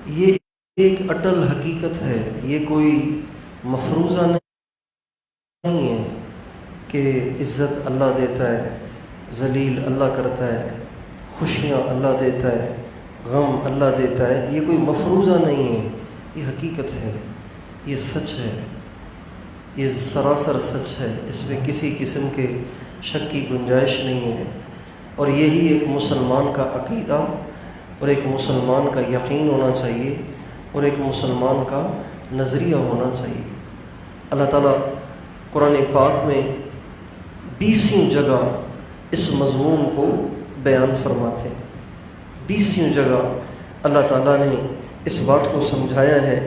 یہ ایک اٹل حقیقت ہے، یہ کوئی مفروضہ نہیں ہے کہ عزت اللہ دیتا ہے، ذلیل اللہ کرتا ہے، خوشیاں اللہ دیتا ہے، غم اللہ دیتا ہے۔ یہ کوئی مفروضہ نہیں ہے، یہ حقیقت ہے، یہ سچ ہے، یہ سراسر سچ ہے، اس میں کسی قسم کے شک کی گنجائش نہیں ہے۔ اور یہی ایک مسلمان کا عقیدہ اور ایک مسلمان کا یقین ہونا چاہیے اور ایک مسلمان کا نظریہ ہونا چاہیے۔ اللہ تعالیٰ قرآن پاک میں 20 جگہ اس مضمون کو بیان فرماتے ہیں۔ 20 جگہ اللہ تعالیٰ نے اس بات کو سمجھایا ہے،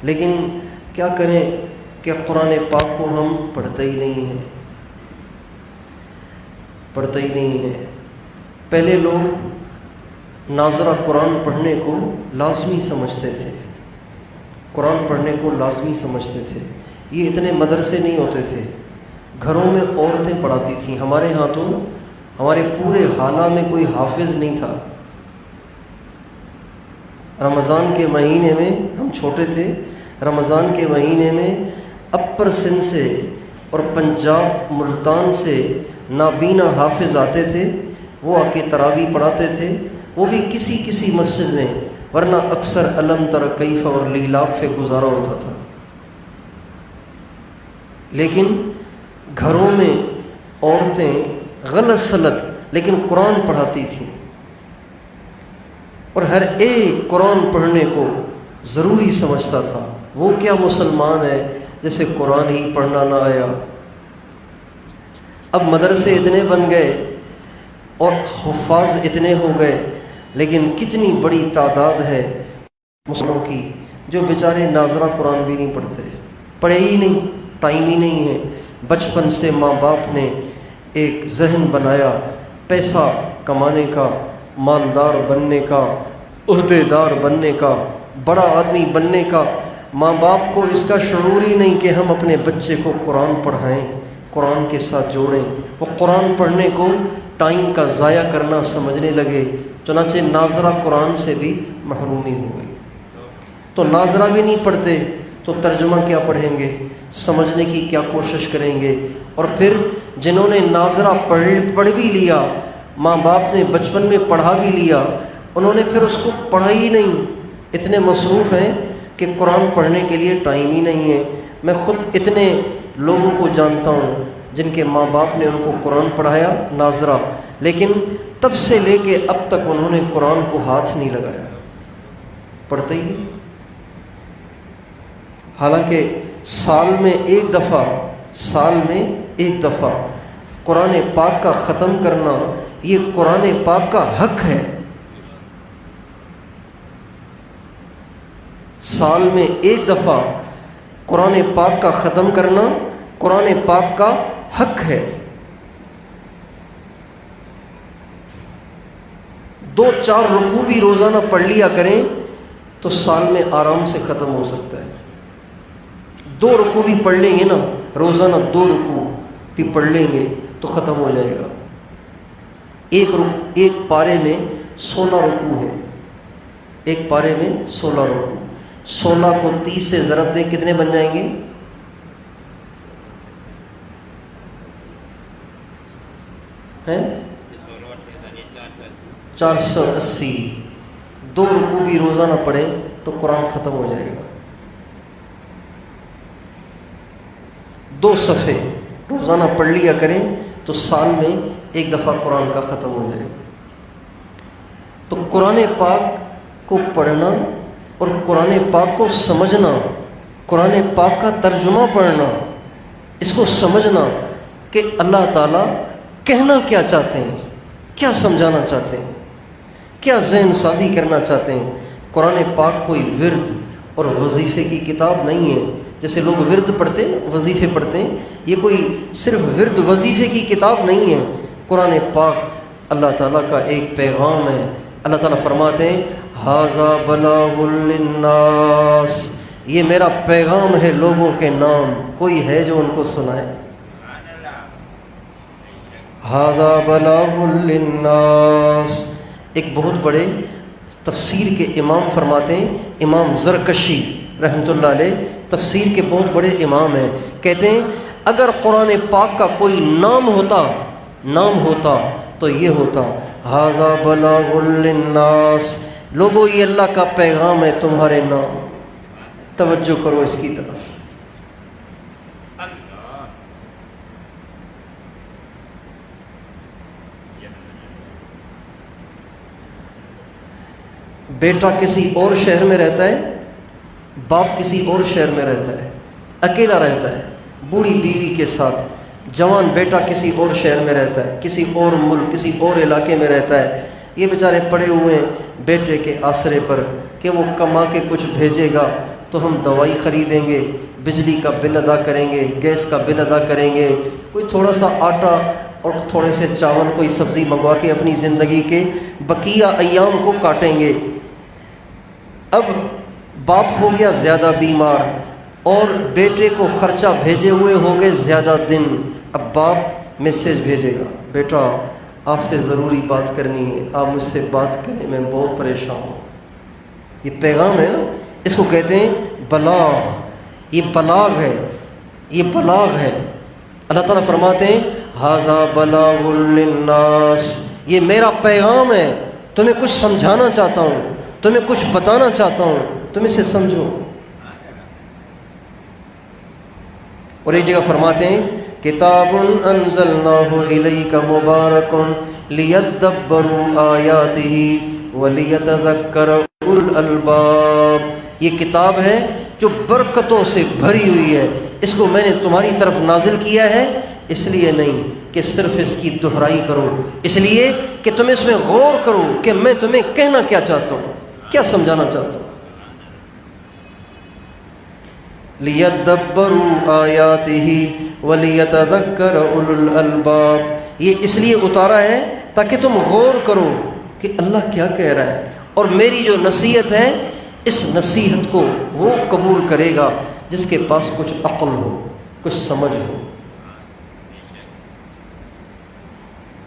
لیکن کیا کریں کہ قرآن پاک کو ہم پڑھتے ہی نہیں ہیں۔ پہلے لوگ ناظرہ قرآن پڑھنے کو لازمی سمجھتے تھے، یہ اتنے مدرسے نہیں ہوتے تھے، گھروں میں عورتیں پڑھاتی تھیں۔ ہمارے ہاں تو ہمارے پورے حالہ میں کوئی حافظ نہیں تھا۔ رمضان کے مہینے میں ہم چھوٹے تھے، رمضان کے مہینے میں اپر سندھ سے اور پنجاب ملتان سے نابینا حافظ آتے تھے، وہ آ کے تراویح پڑھاتے تھے، وہ بھی کسی مسجد میں، ورنہ اکثر علم تر کیف اور لیلاف سے گزارا ہوتا تھا۔ لیکن گھروں میں عورتیں غلط سلط لیکن قرآن پڑھاتی تھیں، اور ہر ایک قرآن پڑھنے کو ضروری سمجھتا تھا۔ وہ کیا مسلمان ہے جسے قرآن ہی پڑھنا نہ آیا؟ اب مدرسے اتنے بن گئے اور حفاظ اتنے ہو گئے، لیکن کتنی بڑی تعداد ہے مسلمانوں کی جو بیچارے ناظرہ قرآن بھی نہیں پڑھے ہی نہیں، ٹائم ہی نہیں ہے۔ بچپن سے ماں باپ نے ایک ذہن بنایا پیسہ کمانے کا، مالدار بننے کا، عہدے دار بننے کا، بڑا آدمی بننے کا۔ ماں باپ کو اس کا شعور ہی نہیں کہ ہم اپنے بچے کو قرآن پڑھائیں، قرآن کے ساتھ جوڑیں۔ وہ قرآن پڑھنے کو ٹائم کا ضائع کرنا سمجھنے لگے، چنانچہ ناظرہ قرآن سے بھی محرومی ہو گئی۔ تو ناظرہ بھی نہیں پڑھتے تو ترجمہ کیا پڑھیں گے، سمجھنے کی کیا کوشش کریں گے؟ اور پھر جنہوں نے ناظرہ پڑھ بھی لیا، ماں باپ نے بچپن میں پڑھا بھی لیا، انہوں نے پھر اس کو پڑھا ہی نہیں، اتنے مصروف ہیں کہ قرآن پڑھنے کے لیے ٹائم ہی نہیں ہے۔ میں خود اتنے لوگوں کو جانتا ہوں جن کے ماں باپ نے ان کو قرآن پڑھایا ناظرہ، لیکن تب سے لے کے اب تک انہوں نے قرآن کو ہاتھ نہیں لگایا، پڑھتے ہی نہیں۔ حالانکہ سال میں ایک دفعہ قرآن پاک کا ختم کرنا یہ قرآن پاک کا حق ہے۔ سال میں ایک دفعہ قرآن پاک کا ختم کرنا قرآن پاک کا حق ہے۔ 2-4 رکوع بھی روزانہ پڑھ لیا کریں تو سال میں آرام سے ختم ہو سکتا ہے۔ 2 رکوع بھی پڑھ لیں گے نا، روزانہ 2 رکوع بھی پڑھ لیں گے تو ختم ہو جائے گا۔ ایک پارے میں 16 رکوع ہے، ایک پارے میں 16 رکوع۔ 16 کو 30 سے ضرب دیں، کتنے بن جائیں گے؟ ہیں 480۔ 2 رکوع بھی روزانہ پڑھیں تو قرآن ختم ہو جائے گا۔ 2 صفحے روزانہ پڑھ لیا کریں تو سال میں ایک دفعہ قرآن کا ختم ہو جائے گا۔ تو قرآن پاک کو پڑھنا اور قرآن پاک کو سمجھنا، قرآن پاک کا ترجمہ پڑھنا، اس کو سمجھنا کہ اللہ تعالیٰ کہنا کیا چاہتے ہیں، کیا سمجھانا چاہتے ہیں، کیا ذہن سازی کرنا چاہتے ہیں۔ قرآن پاک کوئی ورد اور وظیفے کی کتاب نہیں ہے، جیسے لوگ ورد پڑھتے ہیں، وظیفے پڑھتے ہیں، یہ کوئی صرف ورد وظیفے کی کتاب نہیں ہے۔ قرآن پاک اللہ تعالیٰ کا ایک پیغام ہے۔ اللہ تعالیٰ فرماتے ہیں ھذا بلاغ للناس، یہ میرا پیغام ہے لوگوں کے نام، کوئی ہے جو ان کو سنائے؟ ھذا بلاغ للناس، ایک بہت بڑے تفسیر کے امام فرماتے ہیں، امام زرکشی رحمۃ اللہ علیہ تفسیر کے بہت بڑے امام ہیں، کہتے ہیں اگر قرآن پاک کا کوئی نام ہوتا تو یہ ہوتا ھذا بلاغ للناس، لوگوں یہ اللہ کا پیغام ہے تمہارے نام، توجہ کرو اس کی طرف۔ بیٹا کسی اور شہر میں رہتا ہے، باپ کسی اور شہر میں رہتا ہے، اکیلا رہتا ہے بوڑھی بیوی کے ساتھ، جوان بیٹا کسی اور شہر میں رہتا ہے، کسی اور ملک کسی اور علاقے میں رہتا ہے، یہ بیچارے پڑے ہوئے ہیں بیٹے کے آسرے پر کہ وہ کما کے کچھ بھیجے گا تو ہم دوائی خریدیں گے، بجلی کا بل ادا کریں گے، گیس کا بل ادا کریں گے، کوئی تھوڑا سا آٹا اور تھوڑے سے چاول کوئی سبزی منگوا کے اپنی زندگی کے بقیہ ایام کو کاٹیں گے۔ اب باپ ہو گیا زیادہ بیمار اور بیٹے کو خرچہ بھیجے ہوئے ہو گئے زیادہ دن، اب باپ میسیج بھیجے گا بیٹا آپ سے ضروری بات کرنی ہے، آپ مجھ سے بات کریں، میں بہت پریشان ہوں۔ یہ پیغام ہے نا، اس کو کہتے ہیں بلاغ، یہ بلاغ ہے، یہ بلاغ ہے۔ اللہ تعالیٰ فرماتے ہیں ھذا بلاغ للناس، یہ میرا پیغام ہے، تمہیں کچھ سمجھانا چاہتا ہوں، تمہیں کچھ بتانا چاہتا ہوں، تم اسے سمجھو۔ اور ایک جگہ فرماتے ہیں کتاب انزلناہ الیک مبارک لیدبروا آیاتہ ولیتذکر اولو الالباب، یہ کتاب ہے جو برکتوں سے بھری ہوئی ہے، اس کو میں نے تمہاری طرف نازل کیا ہے اس لیے نہیں کہ صرف اس کی دہرائی کرو، اس لیے کہ تم اس میں غور کرو کہ میں تمہیں کہنا کیا چاہتا ہوں، کیا سمجھانا چاہتا ہوں۔ لیدبروا آیاتہ ولیتذکر اولو الالباب، یہ اس لیے اتارا ہے تاکہ تم غور کرو کہ اللہ کیا کہہ رہا ہے، اور میری جو نصیحت ہے اس نصیحت کو وہ قبول کرے گا جس کے پاس کچھ عقل ہو، کچھ سمجھ ہو۔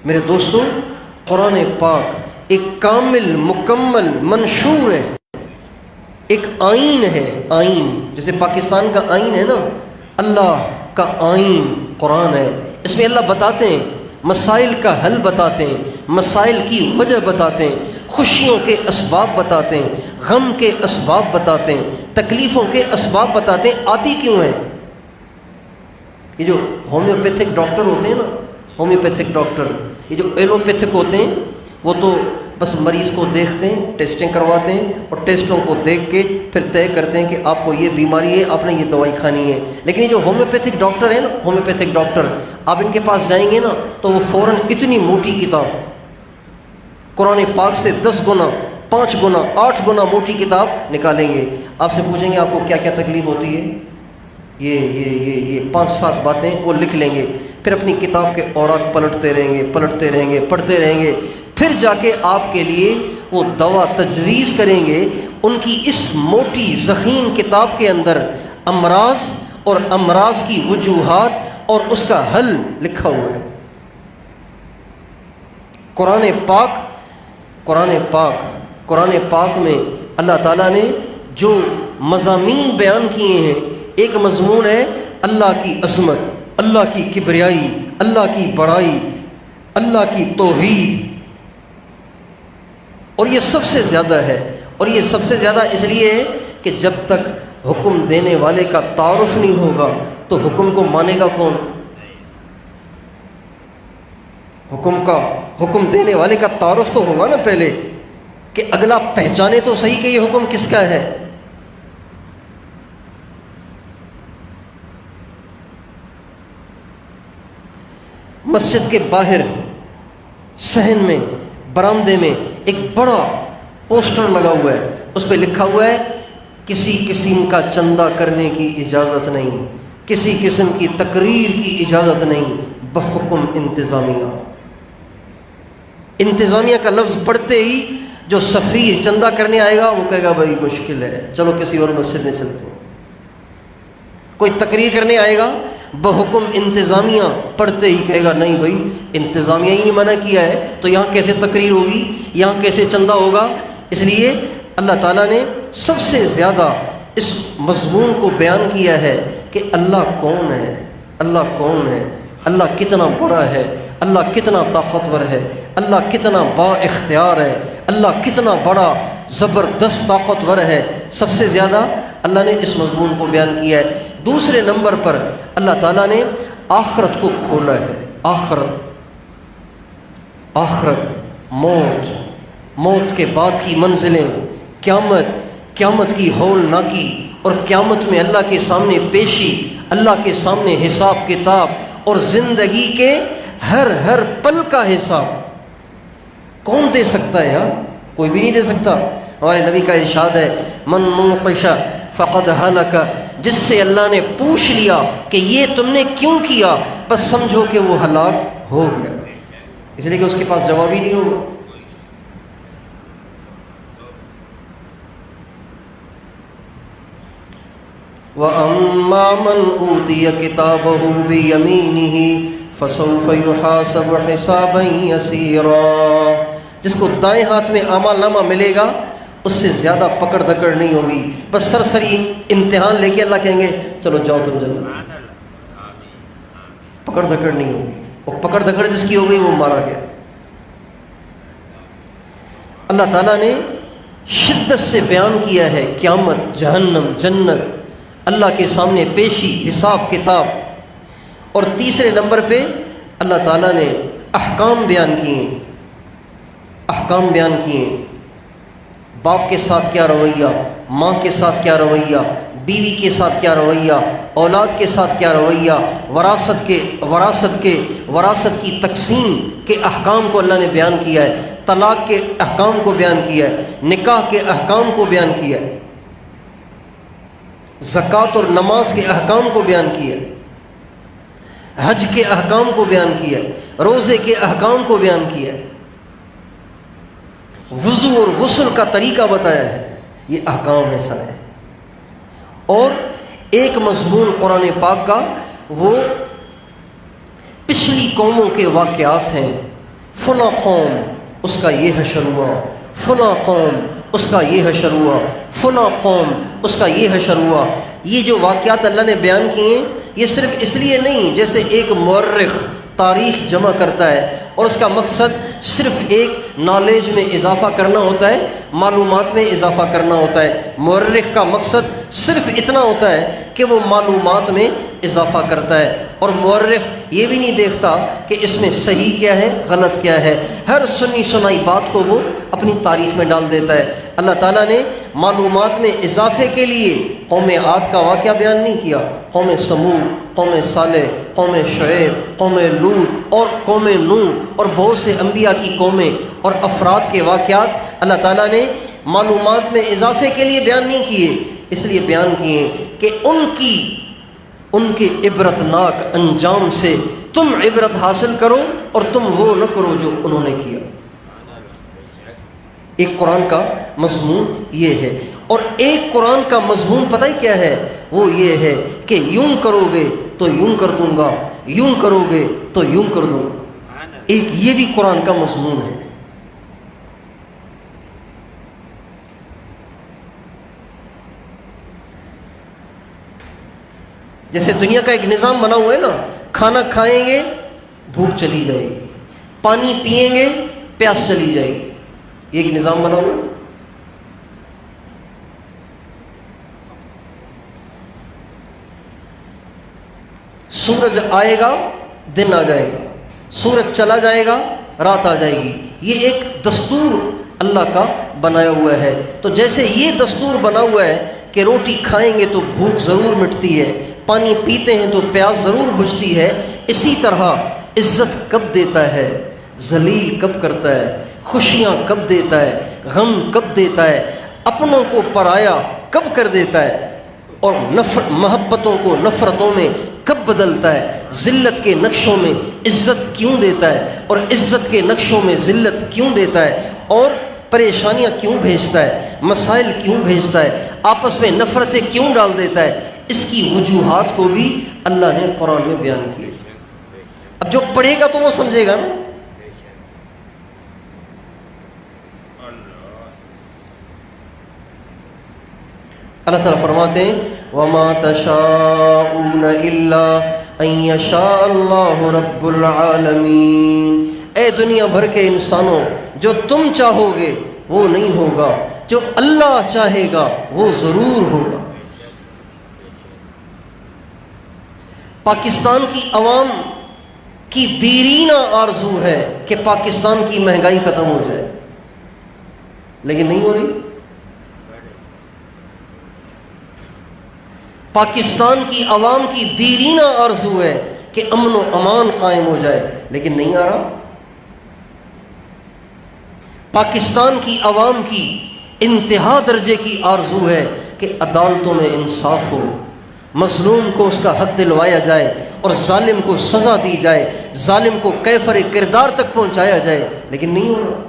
میرے دوستو، قرآن پاک ایک کامل مکمل منشور ہے، ایک آئین ہے، آئین جیسے پاکستان کا آئین ہے نا، اللہ کا آئین قرآن ہے۔ اس میں اللہ بتاتے ہیں، مسائل کا حل بتاتے ہیں، مسائل کی وجہ بتاتے ہیں، خوشیوں کے اسباب بتاتے ہیں، غم کے اسباب بتاتے ہیں، تکلیفوں کے اسباب بتاتے ہیں، آتی کیوں ہیں۔ یہ جو ہومیوپیتھک ڈاکٹر ہوتے ہیں نا، ہومیوپیتھک ڈاکٹر، یہ جو ایلوپیتھک ہوتے ہیں وہ تو بس مریض کو دیکھتے ہیں، ٹیسٹنگ کرواتے ہیں اور ٹیسٹوں کو دیکھ کے پھر طے کرتے ہیں کہ آپ کو یہ بیماری ہے، آپ نے یہ دوائی کھانی ہے۔ لیکن یہ جو ہومیوپیتھک ڈاکٹر ہیں نا، ہومیوپیتھک ڈاکٹر، آپ ان کے پاس جائیں گے نا تو وہ فوراً اتنی موٹی کتاب، قرآن پاک سے 10 گنا 5 گنا 8 گنا موٹی کتاب نکالیں گے، آپ سے پوچھیں گے آپ کو کیا کیا تکلیف ہوتی ہے، یہ 5-7 باتیں وہ لکھ لیں گے، پھر اپنی کتاب کے اوراق پلٹتے رہیں گے، پڑھتے رہیں گے، پھر جا کے آپ کے لیے وہ دوا تجویز کریں گے۔ ان کی اس موٹی ضخیم کتاب کے اندر امراض اور امراض کی وجوہات اور اس کا حل لکھا ہوا ہے۔ قرآن پاک میں اللہ تعالیٰ نے جو مضامین بیان کیے ہیں، ایک مضمون ہے اللہ کی عظمت، اللہ کی کبریائی، اللہ کی بڑائی، اللہ کی توحید، اور یہ سب سے زیادہ ہے، اور یہ سب سے زیادہ اس لیے ہے کہ جب تک حکم دینے والے کا تعارف نہیں ہوگا تو حکم کو مانے گا کون؟ حکم دینے والے کا تعارف تو ہوگا نا پہلے، کہ اگلا پہچانے تو صحیح کہ یہ حکم کس کا ہے۔ مسجد کے باہر صحن میں برآمدے میں ایک بڑا پوسٹر لگا ہوا ہے، اس پہ لکھا ہوا ہے کسی قسم کا چندہ کرنے کی اجازت نہیں، کسی قسم کی تقریر کی اجازت نہیں، بحکم انتظامیہ۔ انتظامیہ کا لفظ پڑھتے ہی جو سفیر چندہ کرنے آئے گا وہ کہے گا بھائی مشکل ہے، چلو کسی اور مسجد میں چلتے ہیں۔ کوئی تقریر کرنے آئے گا بحکم انتظامیہ، پڑھتے ہی کہے گا نہیں بھائی انتظامیہ ہی نہیں منع کیا ہے تو یہاں کیسے تقریر ہوگی، یہاں کیسے چندہ ہوگا۔ اس لیے اللہ تعالیٰ نے سب سے زیادہ اس مضمون کو بیان کیا ہے کہ اللہ کون ہے، اللہ کون ہے، اللہ کتنا بڑا ہے، اللہ کتنا طاقتور ہے، اللہ کتنا با اختیار ہے، اللہ کتنا بڑا زبردست طاقتور ہے۔ سب سے زیادہ اللہ نے اس مضمون کو بیان کیا ہے۔ دوسرے نمبر پر اللہ تعالیٰ نے آخرت کو کھولا ہے۔ آخرت، موت کے بعد کی منزلیں، قیامت کی ہولناکی، اور قیامت میں اللہ کے سامنے پیشی، اللہ کے سامنے حساب کتاب، اور زندگی کے ہر پل کا حساب کون دے سکتا ہے یار؟ کوئی بھی نہیں دے سکتا۔ ہمارے نبی کا ارشاد ہے، من نوقش فقد ہلک، جس سے اللہ نے پوچھ لیا کہ یہ تم نے کیوں کیا، بس سمجھو کہ وہ ہلاک ہو گیا، اس لیے کہ اس کے پاس جواب ہی نہیں ہوگا۔ وَأَمَّا مَنْ أُوتِيَ كِتَابَهُ بِيَمِينِهِ فَسَوْفَ يُحَاسَبُ حِسَابًا يَسِيرًا، جس کو دائیں ہاتھ میں اعمال نامہ ملے گا اس سے زیادہ پکڑ دکڑ نہیں ہوگی، بس سرسری امتحان لے کے اللہ کہیں گے چلو جاؤ تم جنت، پکڑ دکڑ نہیں ہوگی، اور پکڑ دکڑ جس کی ہو گئی وہ مارا گیا۔ اللہ تعالیٰ نے شدت سے بیان کیا ہے قیامت، جہنم، جنت، اللہ کے سامنے پیشی، حساب کتاب، اور تیسرے نمبر پہ اللہ تعالیٰ نے احکام بیان کیے، باپ کے ساتھ کیا رویہ، ماں کے ساتھ کیا رویہ، بیوی کے ساتھ کیا رویہ، اولاد کے ساتھ کیا رویہ، وراثت کی تقسیم کے احکام کو اللہ نے بیان کیا ہے، طلاق کے احکام کو بیان کیا ہے، نکاح کے احکام کو بیان کیا ہے، زکوٰۃ اور نماز کے احکام کو بیان کیا ہے، حج کے احکام کو بیان کیا ہے، روزے کے احکام کو بیان کیا ہے، وضو اور غسل کا طریقہ بتایا ہے، یہ احکام ہے سارے۔ اور ایک مضمون قرآن پاک کا وہ پچھلی قوموں کے واقعات ہیں، فلاں قوم اس کا یہ حشر ہوا، فلاں قوم اس کا یہ حشر ہوا، فلاں قوم اس کا یہ حشر ہوا۔ یہ جو واقعات اللہ نے بیان کیے ہیں یہ صرف اس لیے نہیں جیسے ایک مورخ تاریخ جمع کرتا ہے اور اس کا مقصد صرف ایک نالج میں اضافہ کرنا ہوتا ہے، معلومات میں اضافہ کرنا ہوتا ہے۔ مورخ کا مقصد صرف اتنا ہوتا ہے کہ وہ معلومات میں اضافہ کرتا ہے، اور مورخ یہ بھی نہیں دیکھتا کہ اس میں صحیح کیا ہے، غلط کیا ہے، ہر سنی سنائی بات کو وہ اپنی تاریخ میں ڈال دیتا ہے۔ اللہ تعالیٰ نے معلومات میں اضافے کے لیے قوم عاد کا واقعہ بیان نہیں کیا، قوم سمود، قوم صالح، قوم شعیب، قوم لوط اور قوم نوح اور بہت سے انبیاء کی قومیں اور افراد کے واقعات اللہ تعالیٰ نے معلومات میں اضافے کے لیے بیان نہیں کیے، اس لیے بیان کیے کہ ان کے عبرتناک انجام سے تم عبرت حاصل کرو اور تم وہ نہ کرو جو انہوں نے کیا۔ ایک قرآن کا مضمون یہ ہے، اور ایک قرآن کا مضمون پتہ ہی کیا ہے؟ وہ یہ ہے کہ یوں کرو گے تو یوں کر دوں گا، یوں کرو گے تو یوں کر دوں گا۔ ایک یہ بھی قرآن کا مضمون ہے۔ جیسے دنیا کا ایک نظام بنا ہوا ہے نا، کھانا کھائیں گے بھوک چلی جائے گی، پانی پئیں گے پیاس چلی جائے گی، ایک نظام بنا ہوا ہے۔ سورج آئے گا دن آ جائے گا، سورج چلا جائے گا رات آ جائے گی، یہ ایک دستور اللہ کا بنایا ہوا ہے۔ تو جیسے یہ دستور بنا ہوا ہے کہ روٹی کھائیں گے تو بھوک ضرور مٹتی ہے، پانی پیتے ہیں تو پیاس ضرور بجھتی ہے، اسی طرح عزت کب دیتا ہے، ذلیل کب کرتا ہے، خوشیاں کب دیتا ہے، غم کب دیتا ہے، اپنوں کو پرایا کب کر دیتا ہے، اور محبتوں کو نفرتوں میں کب بدلتا ہے، ذلت کے نقشوں میں عزت کیوں دیتا ہے اور عزت کے نقشوں میں ذلت کیوں دیتا ہے، اور پریشانیاں کیوں بھیجتا ہے، مسائل کیوں بھیجتا ہے، آپس میں نفرتیں کیوں ڈال دیتا ہے، اس کی وجوہات کو بھی اللہ نے قرآن میں بیان کیا۔ اب جو پڑھے گا تو وہ سمجھے گا نا۔ اللہ تعالیٰ فرماتے ہیں وَمَا تَشَاءُونَ إِلَّا أَن يَشَاءَ اللَّهُ رَبُّ الْعَالَمِينَ۔ اے دنیا بھر کے انسانوں، جو تم چاہو گے وہ نہیں ہوگا، جو اللہ چاہے گا وہ ضرور ہوگا۔ پاکستان کی عوام کی دیرینہ آرزو ہے کہ پاکستان کی مہنگائی ختم ہو جائے، لیکن نہیں ہو رہی۔ پاکستان کی عوام کی دیرینہ آرزو ہے کہ امن و امان قائم ہو جائے، لیکن نہیں آ رہا۔ پاکستان کی عوام کی انتہا درجے کی آرزو ہے کہ عدالتوں میں انصاف ہو، مظلوم کو اس کا حق دلوایا جائے اور ظالم کو سزا دی جائے، ظالم کو کیفر کردار تک پہنچایا جائے، لیکن نہیں ہو رہا۔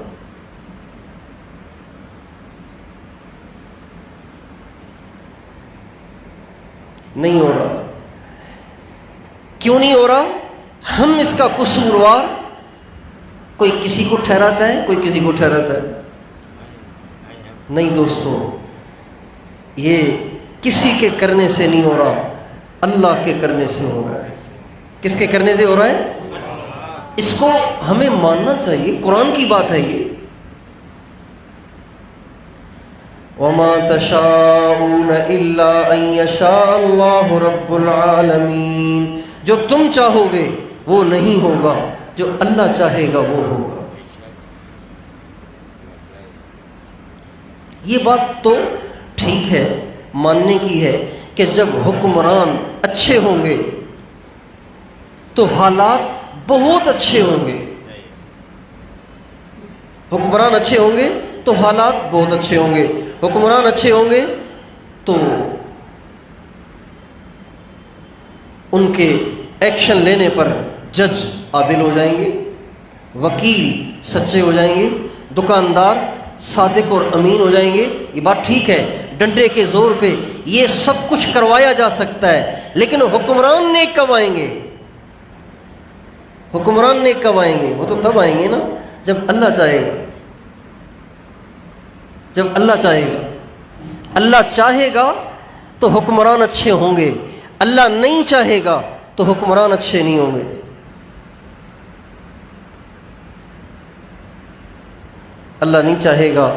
نہیں ہو رہا۔ کیوں نہیں ہو رہا؟ ہم اس کا قصوروار کوئی کسی کو ٹھہراتا ہے، کوئی کسی کو ٹھہراتا ہے۔ نہیں دوستو، یہ کسی کے کرنے سے نہیں ہو رہا، اللہ کے کرنے سے ہو رہا ہے۔ کس کے کرنے سے ہو رہا ہے؟ اس کو ہمیں ماننا چاہیے، قرآن کی بات ہے یہ۔ وَمَا تَشَاءُونَ إِلَّا أَن يَشَاءَ اللَّهُ رَبُّ الْعَالَمِينَ۔ جو تم چاہو گے وہ نہیں ہوگا، جو اللہ چاہے گا وہ ہوگا۔ یہ بات تو ٹھیک ہے، ماننے کی ہے کہ جب حکمران اچھے ہوں گے تو حالات بہت اچھے ہوں گے۔ حکمران اچھے ہوں گے تو حالات بہت اچھے ہوں گے۔ حکمران اچھے ہوں گے تو ان کے ایکشن لینے پر جج عادل ہو جائیں گے، وکیل سچے ہو جائیں گے، دکاندار صادق اور امین ہو جائیں گے۔ یہ بات ٹھیک ہے، ڈنڈے کے زور پہ یہ سب کچھ کروایا جا سکتا ہے، لیکن حکمران نیک کب آئیں گے؟ حکمران نیک کب آئیں گے؟ وہ تو تب آئیں گے نا جب اللہ چاہے گا۔ جب اللہ چاہے گا، اللہ چاہے گا تو حکمران اچھے ہوں گے، اللہ نہیں چاہے گا تو حکمران اچھے نہیں ہوں گے۔ اللہ نہیں چاہے گا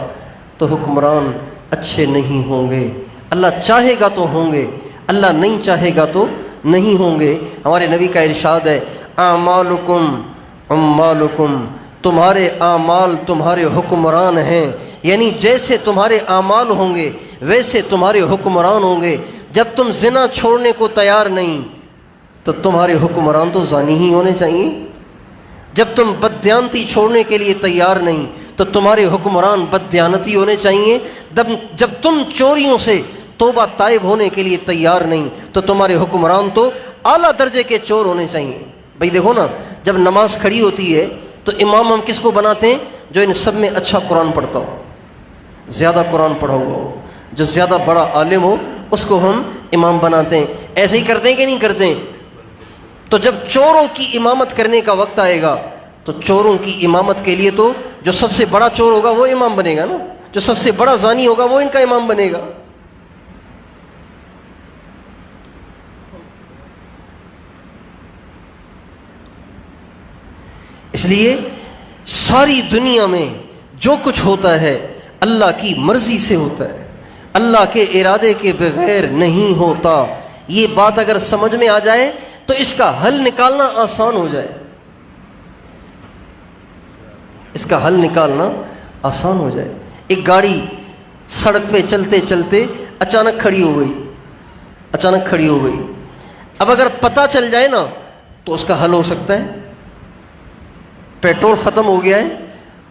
تو حکمران اچھے نہیں ہوں گے۔ اللہ چاہے گا تو ہوں گے، اللہ نہیں چاہے گا تو نہیں ہوں گے۔ ہمارے نبی کا ارشاد ہے اعمالکم عمالکم، تمہارے اعمال تمہارے حکمران ہیں، یعنی جیسے تمہارے اعمال ہوں گے ویسے تمہارے حکمران ہوں گے۔ جب تم زنا چھوڑنے کو تیار نہیں تو تمہارے حکمران تو زانی ہی ہونے چاہیے۔ جب تم بددیانتی چھوڑنے کے لیے تیار نہیں تو تمہارے حکمران بددیانتی ہونے چاہیے۔ جب تم چوریوں سے توبہ طائب ہونے کے لیے تیار نہیں تو تمہارے حکمران تو اعلیٰ درجے کے چور ہونے چاہیے۔ بھئی دیکھو نا، جب نماز کھڑی ہوتی ہے تو امام ہم کس کو بناتے ہیں؟ جو ان سب میں اچھا قرآن پڑھتا ہو، زیادہ قرآن پڑھا ہوا ہو، جو زیادہ بڑا عالم ہو، اس کو ہم امام بناتے ہیں۔ ایسے ہی کرتے ہیں کہ نہیں کرتے ہیں؟ تو جب چوروں کی امامت کرنے کا وقت آئے گا تو چوروں کی امامت کے لیے تو جو سب سے بڑا چور ہوگا وہ امام بنے گا نا، جو سب سے بڑا زانی ہوگا وہ ان کا امام بنے گا۔ اس لیے ساری دنیا میں جو کچھ ہوتا ہے اللہ کی مرضی سے ہوتا ہے، اللہ کے ارادے کے بغیر نہیں ہوتا۔ یہ بات اگر سمجھ میں آ جائے تو اس کا حل نکالنا آسان ہو جائے، اس کا حل نکالنا آسان ہو جائے۔ ایک گاڑی سڑک پہ چلتے چلتے اچانک کھڑی ہو گئی، اب اگر پتہ چل جائے نا تو اس کا حل ہو سکتا ہے۔ پیٹرول ختم ہو گیا ہے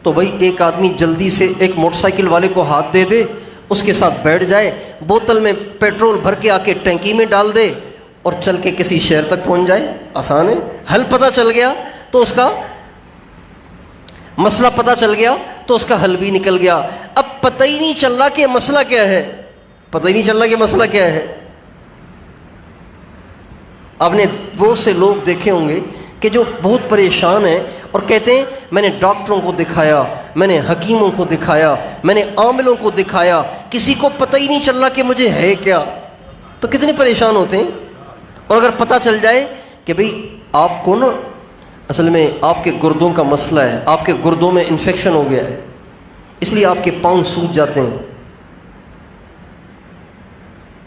تو بھائی ایک آدمی جلدی سے ایک موٹر سائیکل والے کو ہاتھ دے دے، اس کے ساتھ بیٹھ جائے، بوتل میں پیٹرول بھر کے آ کے ٹینکی میں ڈال دے اور چل کے کسی شہر تک پہنچ جائے۔ آسان ہے، حل پتہ چل گیا تو اس کا مسئلہ پتہ چل گیا تو اس کا حل بھی نکل گیا۔ اب پتہ ہی نہیں چل رہا کہ مسئلہ کیا ہے، پتہ ہی نہیں چل رہا کہ مسئلہ کیا ہے۔ آپ نے بہت سے لوگ دیکھے ہوں گے کہ جو بہت پریشان ہیں اور کہتے ہیں میں نے ڈاکٹروں کو دکھایا، میں نے حکیموں کو دکھایا، میں نے عاملوں کو دکھایا، کسی کو پتہ ہی نہیں چل رہا کہ مجھے ہے کیا. تو کتنے پریشان ہوتے ہیں. اور اگر پتہ چل جائے کہ بھئی آپ کو نا اصل میں آپ کے گردوں کا مسئلہ ہے، آپ کے گردوں میں انفیکشن ہو گیا ہے، اس لیے آپ کے پاؤں سوج جاتے ہیں،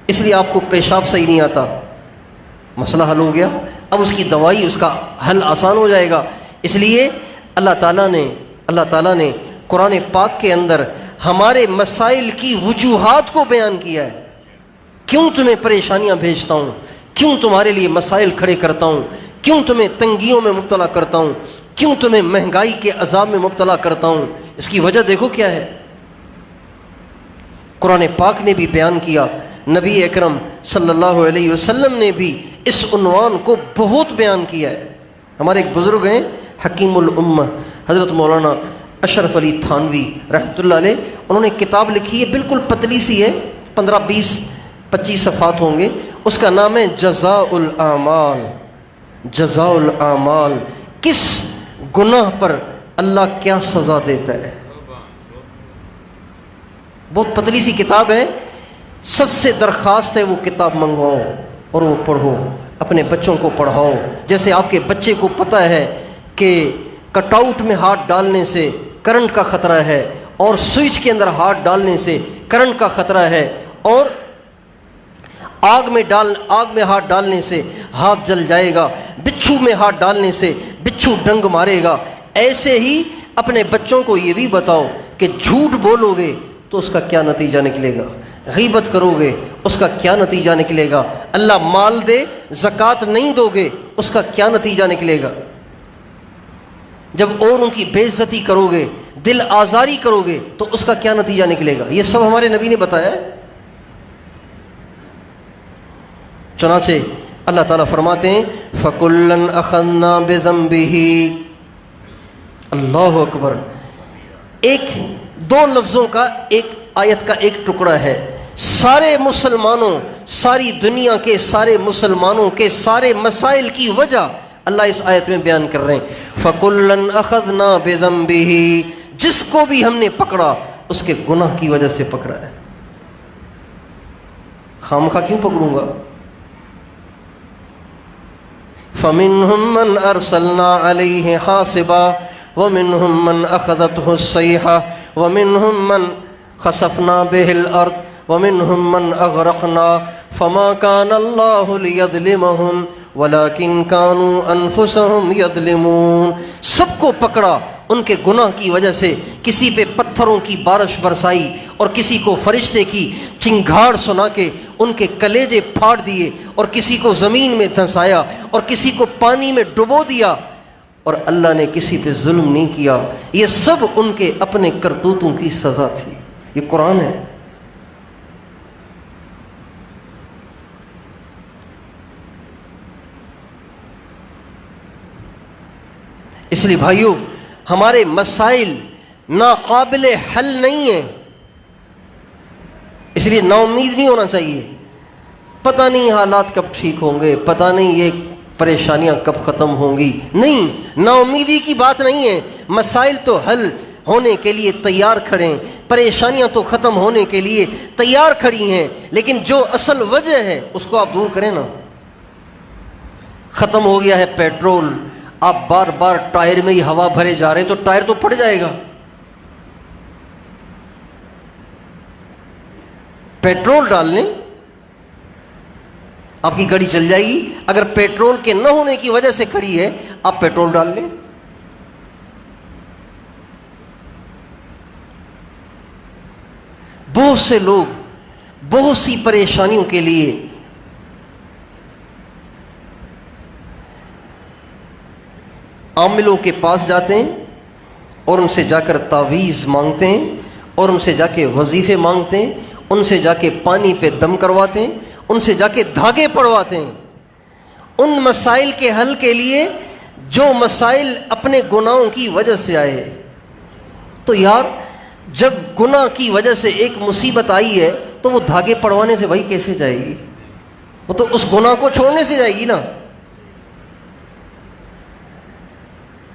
اس لیے آپ کو پیشاب صحیح نہیں آتا، مسئلہ حل ہو گیا. اب اس کی دوائی، اس کا حل آسان ہو جائے گا. اس لیے اللہ تعالیٰ نے قرآن پاک کے اندر ہمارے مسائل کی وجوہات کو بیان کیا ہے. کیوں تمہیں پریشانیاں بھیجتا ہوں، کیوں تمہارے لیے مسائل کھڑے کرتا ہوں، کیوں تمہیں تنگیوں میں مبتلا کرتا ہوں، کیوں تمہیں مہنگائی کے عذاب میں مبتلا کرتا ہوں. اس کی وجہ دیکھو کیا ہے. قرآن پاک نے بھی بیان کیا، نبی اکرم صلی اللہ علیہ وسلم نے بھی اس عنوان کو بہت بیان کیا ہے. ہمارے ایک بزرگ ہیں حکیم الامہ حضرت مولانا اشرف علی تھانوی رحمۃ اللہ علیہ، انہوں نے کتاب لکھی ہے، بالکل پتلی سی ہے، 15-20-25 صفحات ہوں گے. اس کا نام ہے جزاء الاعمال. جزاء الاعمال، کس گناہ پر اللہ کیا سزا دیتا ہے. بہت پتلی سی کتاب ہے. سب سے درخواست ہے وہ کتاب منگواؤ اور وہ پڑھو، اپنے بچوں کو پڑھاؤ. جیسے آپ کے بچے کو پتہ ہے کہ کٹ آؤٹ میں ہاتھ ڈالنے سے کرنٹ کا خطرہ ہے، اور سوئچ کے اندر ہاتھ ڈالنے سے کرنٹ کا خطرہ ہے، اور آگ میں ہاتھ ڈالنے سے ہاتھ جل جائے گا، بچھو میں ہاتھ ڈالنے سے بچھو ڈنگ مارے گا. ایسے ہی اپنے بچوں کو یہ بھی بتاؤ کہ جھوٹ بولو گے تو اس کا کیا نتیجہ نکلے گا، غیبت کرو گے اس کا کیا نتیجہ نکلے گا، اللہ مال دے زکوٰۃ نہیں دو گے اس کا کیا نتیجہ نکلے گا، جب اوروں کی بے عزتی کرو گے، دل آزاری کرو گے تو اس کا کیا نتیجہ نکلے گا. یہ سب ہمارے نبی نے بتایا ہے. چنانچہ اللہ تعالیٰ فرماتے ہیں فَكُلًّا أَخَذْنَا بِذَنبِهِ. اللہ اکبر. دو لفظوں کا ایک آیت کا ایک ٹکڑا ہے. سارے مسلمانوں، ساری دنیا کے سارے مسلمانوں کے سارے مسائل کی وجہ اللہ اس آیت میں بیان کر رہے ہیں. فَكُلًّا أَخَذْنَا بِذَنبِهِ. جس کو بھی ہم نے پکڑا اس کے گناہ کی وجہ سے پکڑا ہے. خامخواہ کیوں پکڑوں گا. فَمِنْهُمْ مَنْ أَرْسَلْنَا عَلَيْهِ حَاصِبًا وَمِنْهُمْ مَنْ أَخَذَتْهُ الصَّيْحَةُ وَمِنْهُمْ مَنْ خَسَفْنَا بِهِ الْأَرْضَ وَمِنْهُمْ مَنْ أَغْرَقْنَا فَمَا كَانَ اللَّهُ لِيَظْلِمَهُمْ وَلَكِنْ كَانُوا أَنفُسَهُمْ يَظْلِمُونَ. سب کو پکڑا ان کے گناہ کی وجہ سے. کسی پہ پتھروں کی بارش برسائی اور کسی کو فرشتے کی چنگھاڑ سنا کے ان کے کلیجے پھاڑ دیے، اور کسی کو زمین میں دھنسایا اور کسی کو پانی میں ڈبو دیا، اور اللہ نے کسی پہ ظلم نہیں کیا. یہ سب ان کے اپنے کرتوتوں کی سزا تھی. یہ قرآن ہے. اس لیے بھائیو، ہمارے مسائل ناقابل حل نہیں ہیں، اس لیے نا امید نہیں ہونا چاہیے. پتہ نہیں حالات کب ٹھیک ہوں گے، پتہ نہیں یہ پریشانیاں کب ختم ہوں گی. نہیں، نا امیدی کی بات نہیں ہے. مسائل تو حل ہونے کے لیے تیار کھڑے ہیں، پریشانیاں تو ختم ہونے کے لیے تیار کھڑی ہیں، لیکن جو اصل وجہ ہے اس کو آپ دور کریں نا. ختم ہو گیا ہے پیٹرول، آپ بار بار ٹائر میں ہی ہوا بھرے جا رہے ہیں تو ٹائر تو پھٹ جائے گا. پیٹرول ڈال لیں، آپ کی گاڑی چل جائے گی. اگر پیٹرول کے نہ ہونے کی وجہ سے کھڑی ہے، آپ پیٹرول ڈال لیں. بہت سے لوگ بہت سی پریشانیوں کے لیے عاملوں کے پاس جاتے ہیں اور ان سے جا کر تعویذ مانگتے ہیں، اور ان سے جا کے وظیفے مانگتے ہیں، ان سے جا کے پانی پہ دم کرواتے ہیں، ان سے جا کے دھاگے پڑواتے ہیں ان مسائل کے حل کے لیے جو مسائل اپنے گناہوں کی وجہ سے آئے. تو یار جب گناہ کی وجہ سے ایک مصیبت آئی ہے تو وہ دھاگے پڑوانے سے بھائی کیسے جائے گی؟ وہ تو اس گناہ کو چھوڑنے سے جائے گی نا.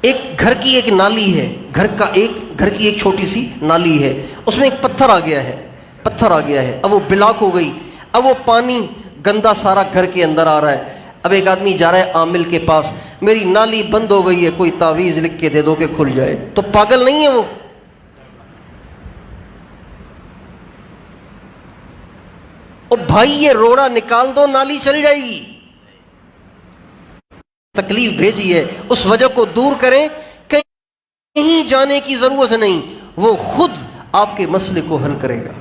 ایک گھر کی ایک نالی ہے، گھر کی ایک چھوٹی سی نالی ہے، اس میں ایک پتھر آ گیا ہے، اب وہ بلاک ہو گئی، اب وہ پانی گندا سارا گھر کے اندر آ رہا ہے۔ اب ایک آدمی جا رہا ہے عامل کے پاس، میری نالی بند ہو گئی ہے، کوئی تعویذ لکھ کے دے دو کہ کھل جائے۔ تو پاگل نہیں ہے وہ؟ او بھائی یہ روڑا نکال دو، نالی چل جائے گی۔ تکلیف بھیجی ہے، اس وجہ کو دور کریں، کہیں جانے کی ضرورت نہیں، وہ خود آپ کے مسئلے کو حل کرے گا۔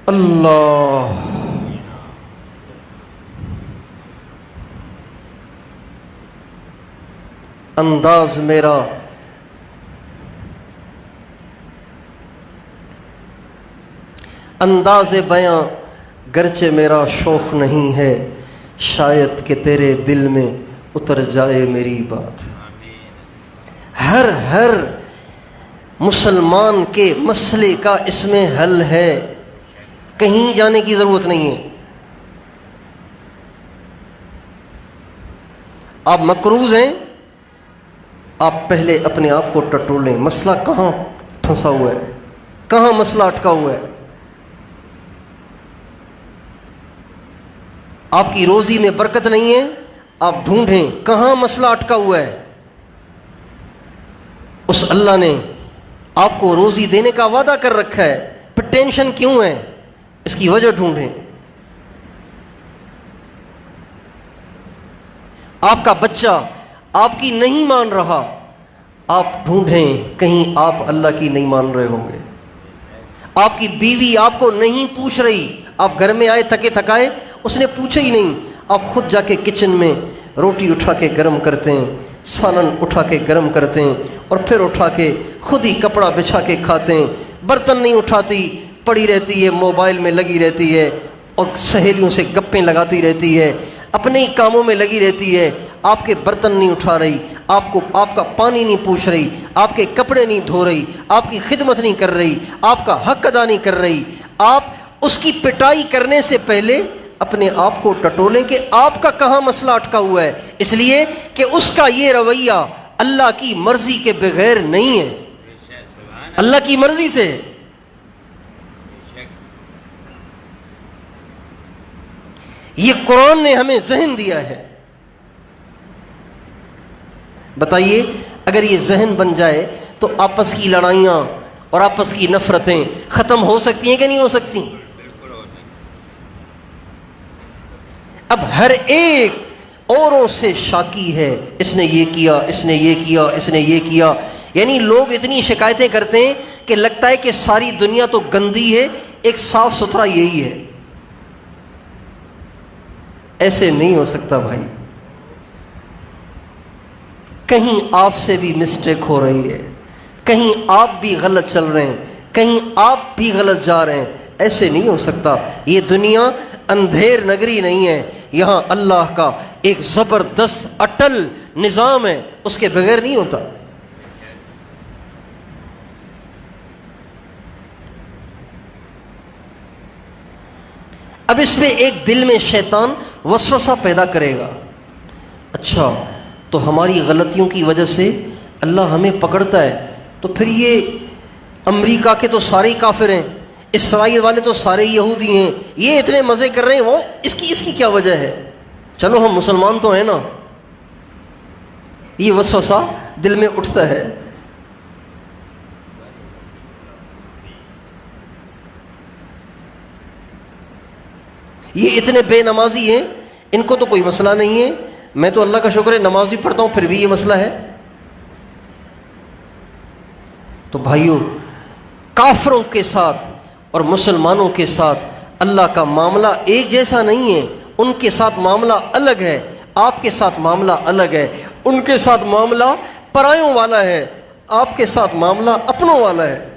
اللہ انداز میرا انداز بیاں گرچہ میرا شوق نہیں ہے، شاید کہ تیرے دل میں اتر جائے میری بات۔ ہر مسلمان کے مسئلے کا اس میں حل ہے، کہیں جانے کی ضرورت نہیں ہے۔ آپ مقروض ہیں، آپ پہلے اپنے آپ کو ٹٹولیں، مسئلہ کہاں پھنسا ہوا ہے، کہاں مسئلہ اٹکا ہوا ہے۔ آپ کی روزی میں برکت نہیں ہے، آپ ڈھونڈیں کہاں مسئلہ اٹکا ہوا ہے۔ اس اللہ نے آپ کو روزی دینے کا وعدہ کر رکھا ہے، پھر ٹینشن کیوں ہے؟ اس کی وجہ ڈھونڈیں۔ آپ کا بچہ آپ کی نہیں مان رہا، آپ ڈھونڈیں کہیں آپ اللہ کی نہیں مان رہے ہوں گے۔ آپ کی بیوی آپ کو نہیں پوچھ رہی، آپ گھر میں آئے تھکے تھکائے، اس نے پوچھا ہی نہیں، آپ خود جا کے کچن میں روٹی اٹھا کے گرم کرتے ہیں، سالن اٹھا کے گرم کرتے ہیں، اور پھر اٹھا کے خود ہی کپڑا بچھا کے کھاتے ہیں۔ برتن نہیں اٹھاتی، پڑی رہتی ہے، موبائل میں لگی رہتی ہے، اور سہیلیوں سے گپیں لگاتی رہتی ہے، اپنے ہی کاموں میں لگی رہتی ہے۔ آپ کے برتن نہیں اٹھا رہی، آپ کا پانی نہیں پوچھ رہی، آپ کے کپڑے نہیں دھو رہی، آپ کی خدمت نہیں کر رہی، آپ کا حق ادا نہیں کر رہی۔ آپ اس کی پٹائی کرنے سے پہلے اپنے آپ کو ٹٹولیں کہ آپ کا کہاں مسئلہ اٹکا ہوا ہے، اس لیے کہ اس کا یہ رویہ اللہ کی مرضی کے بغیر نہیں ہے، اللہ کی مرضی سے۔ یہ قرآن نے ہمیں ذہن دیا ہے۔ بتائیے اگر یہ ذہن بن جائے تو آپس کی لڑائیاں اور آپس کی نفرتیں ختم ہو سکتی ہیں کہ نہیں ہو سکتی؟ اب ہر ایک اوروں سے شاکی ہے، اس نے یہ کیا، اس نے یہ کیا، اس نے یہ کیا، یعنی لوگ اتنی شکایتیں کرتے ہیں کہ لگتا ہے کہ ساری دنیا تو گندی ہے، ایک صاف ستھرا یہی ہے۔ ایسے نہیں ہو سکتا بھائی، کہیں آپ سے بھی مسٹیک ہو رہی ہے، کہیں آپ بھی غلط چل رہے ہیں، کہیں آپ بھی غلط جا رہے ہیں، ایسے نہیں ہو سکتا۔ یہ دنیا اندھیر نگری نہیں ہے، یہاں اللہ کا ایک زبردست اٹل نظام ہے، اس کے بغیر نہیں ہوتا۔ اب اس میں ایک دل میں شیطان وسوسہ پیدا کرے گا، اچھا تو ہماری غلطیوں کی وجہ سے اللہ ہمیں پکڑتا ہے، تو پھر یہ امریکہ کے تو سارے ہی کافر ہیں، اسرائیل والے تو سارے یہودی ہیں، یہ اتنے مزے کر رہے ہیں، وہ اس کی کیا وجہ ہے؟ چلو ہم مسلمان تو ہیں نا۔ یہ وسوسہ دل میں اٹھتا ہے۔ یہ اتنے بے نمازی ہیں، ان کو تو کوئی مسئلہ نہیں ہے، میں تو اللہ کا شکر ہے نماز بھی پڑھتا ہوں، پھر بھی یہ مسئلہ ہے۔ تو بھائیوں، کافروں کے ساتھ اور مسلمانوں کے ساتھ اللہ کا معاملہ ایک جیسا نہیں ہے، ان کے ساتھ معاملہ الگ ہے، آپ کے ساتھ معاملہ الگ ہے، ان کے ساتھ معاملہ پرایوں والا ہے، آپ کے ساتھ معاملہ اپنوں والا ہے۔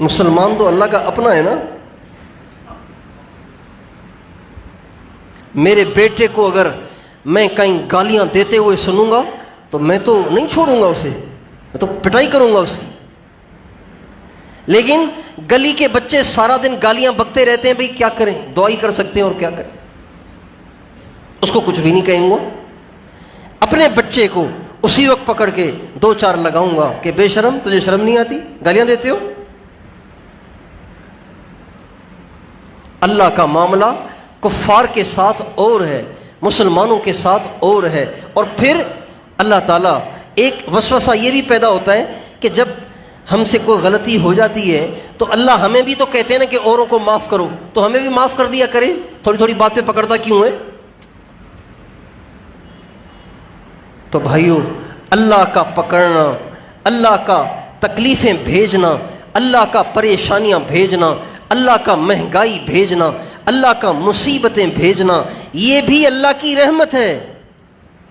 مسلمان تو اللہ کا اپنا ہے نا۔ میرے بیٹے کو اگر میں کہیں گالیاں دیتے ہوئے سنوں گا تو میں تو نہیں چھوڑوں گا اسے, میں تو پٹائی کروں گا اس کی. لیکن گلی کے بچے سارا دن گالیاں بکتے رہتے ہیں, بھئی کیا کریں, دعائی کر سکتے ہیں اور کیا کریں, اس کو کچھ بھی نہیں کہیں گا. اپنے بچے کو اسی وقت پکڑ کے 2-4 لگاؤں گا کہ بے شرم, تجھے شرم نہیں آتی, گالیاں دیتے ہو. اللہ کا معاملہ کفار کے ساتھ اور ہے, مسلمانوں کے ساتھ اور ہے. اور پھر اللہ تعالیٰ ایک وسوسہ یہ بھی پیدا ہوتا ہے کہ جب ہم سے کوئی غلطی ہو جاتی ہے تو اللہ ہمیں بھی تو کہتے ہیں نا کہ اوروں کو معاف کرو, تو ہمیں بھی معاف کر دیا کرے, تھوڑی تھوڑی بات پہ پکڑتا کیوں ہے. تو بھائیو, اللہ کا پکڑنا, اللہ کا تکلیفیں بھیجنا, اللہ کا پریشانیاں بھیجنا, اللہ کا مہنگائی بھیجنا, اللہ کا مصیبتیں بھیجنا, یہ بھی اللہ کی رحمت ہے,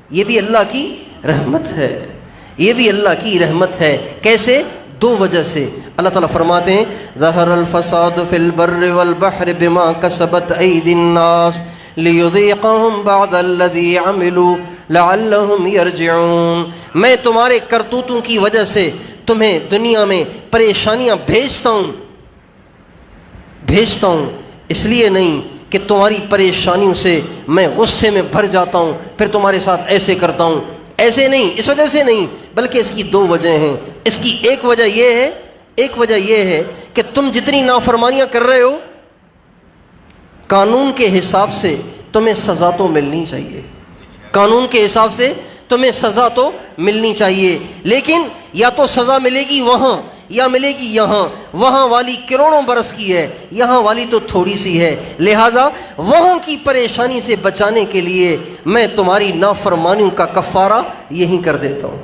یہ بھی اللہ کی رحمت ہے, یہ بھی اللہ کی رحمت ہے. کیسے؟ 2 وجہ سے. اللہ تعالیٰ فرماتے ہیں ظہر الفساد فی البر والبحر بما کسبت ایدی الناس لیذیقہم بعض الذی عملوا لعلہم یرجعون. میں تمہارے کرتوتوں کی وجہ سے تمہیں دنیا میں پریشانیاں بھیجتا ہوں, اس لیے نہیں کہ تمہاری پریشانیوں سے میں غصے میں بھر جاتا ہوں پھر تمہارے ساتھ ایسے کرتا ہوں, ایسے نہیں, اس وجہ سے نہیں, بلکہ اس کی 2 وجہ ہیں. اس کی ایک وجہ یہ ہے کہ تم جتنی نافرمانیاں کر رہے ہو قانون کے حساب سے تمہیں سزا تو ملنی چاہیے, قانون کے حساب سے تمہیں سزا تو ملنی چاہیے, لیکن یا تو سزا ملے گی وہاں یا ملے گی یہاں. وہاں والی کروڑوں برس کی ہے, یہاں والی تو تھوڑی سی ہے, لہذا وہاں کی پریشانی سے بچانے کے لیے میں تمہاری نافرمانیوں کا کفارہ یہی کر دیتا ہوں.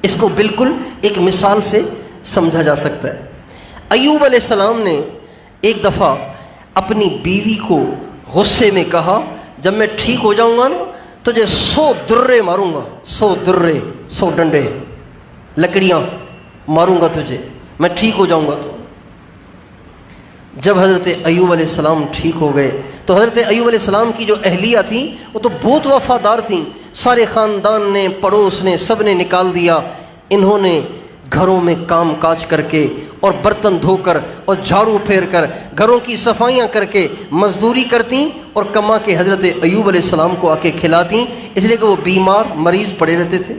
اس کو بالکل ایک مثال سے سمجھا جا سکتا ہے. ایوب علیہ السلام نے ایک دفعہ اپنی بیوی کو غصے میں کہا, جب میں ٹھیک ہو جاؤں گا نا تجھے 100 درے ماروں گا, 100 درے, 100 ڈنڈے, لکڑیاں ماروں گا تجھے, میں ٹھیک ہو جاؤں گا. تو جب حضرت ایوب علیہ السلام ٹھیک ہو گئے تو حضرت ایوب علیہ السلام کی جو اہلیہ تھیں وہ تو بہت وفادار تھیں, سارے خاندان نے, پڑوس نے, سب نے نکال دیا. انہوں نے گھروں میں کام کاج کر کے اور برتن دھو کر اور جھاڑو پھیر کر گھروں کی صفائیاں کر کے مزدوری کرتیں اور کما کے حضرت ایوب علیہ السلام کو آ کے کھلاتیں, اس لیے کہ وہ بیمار مریض پڑے رہتے تھے.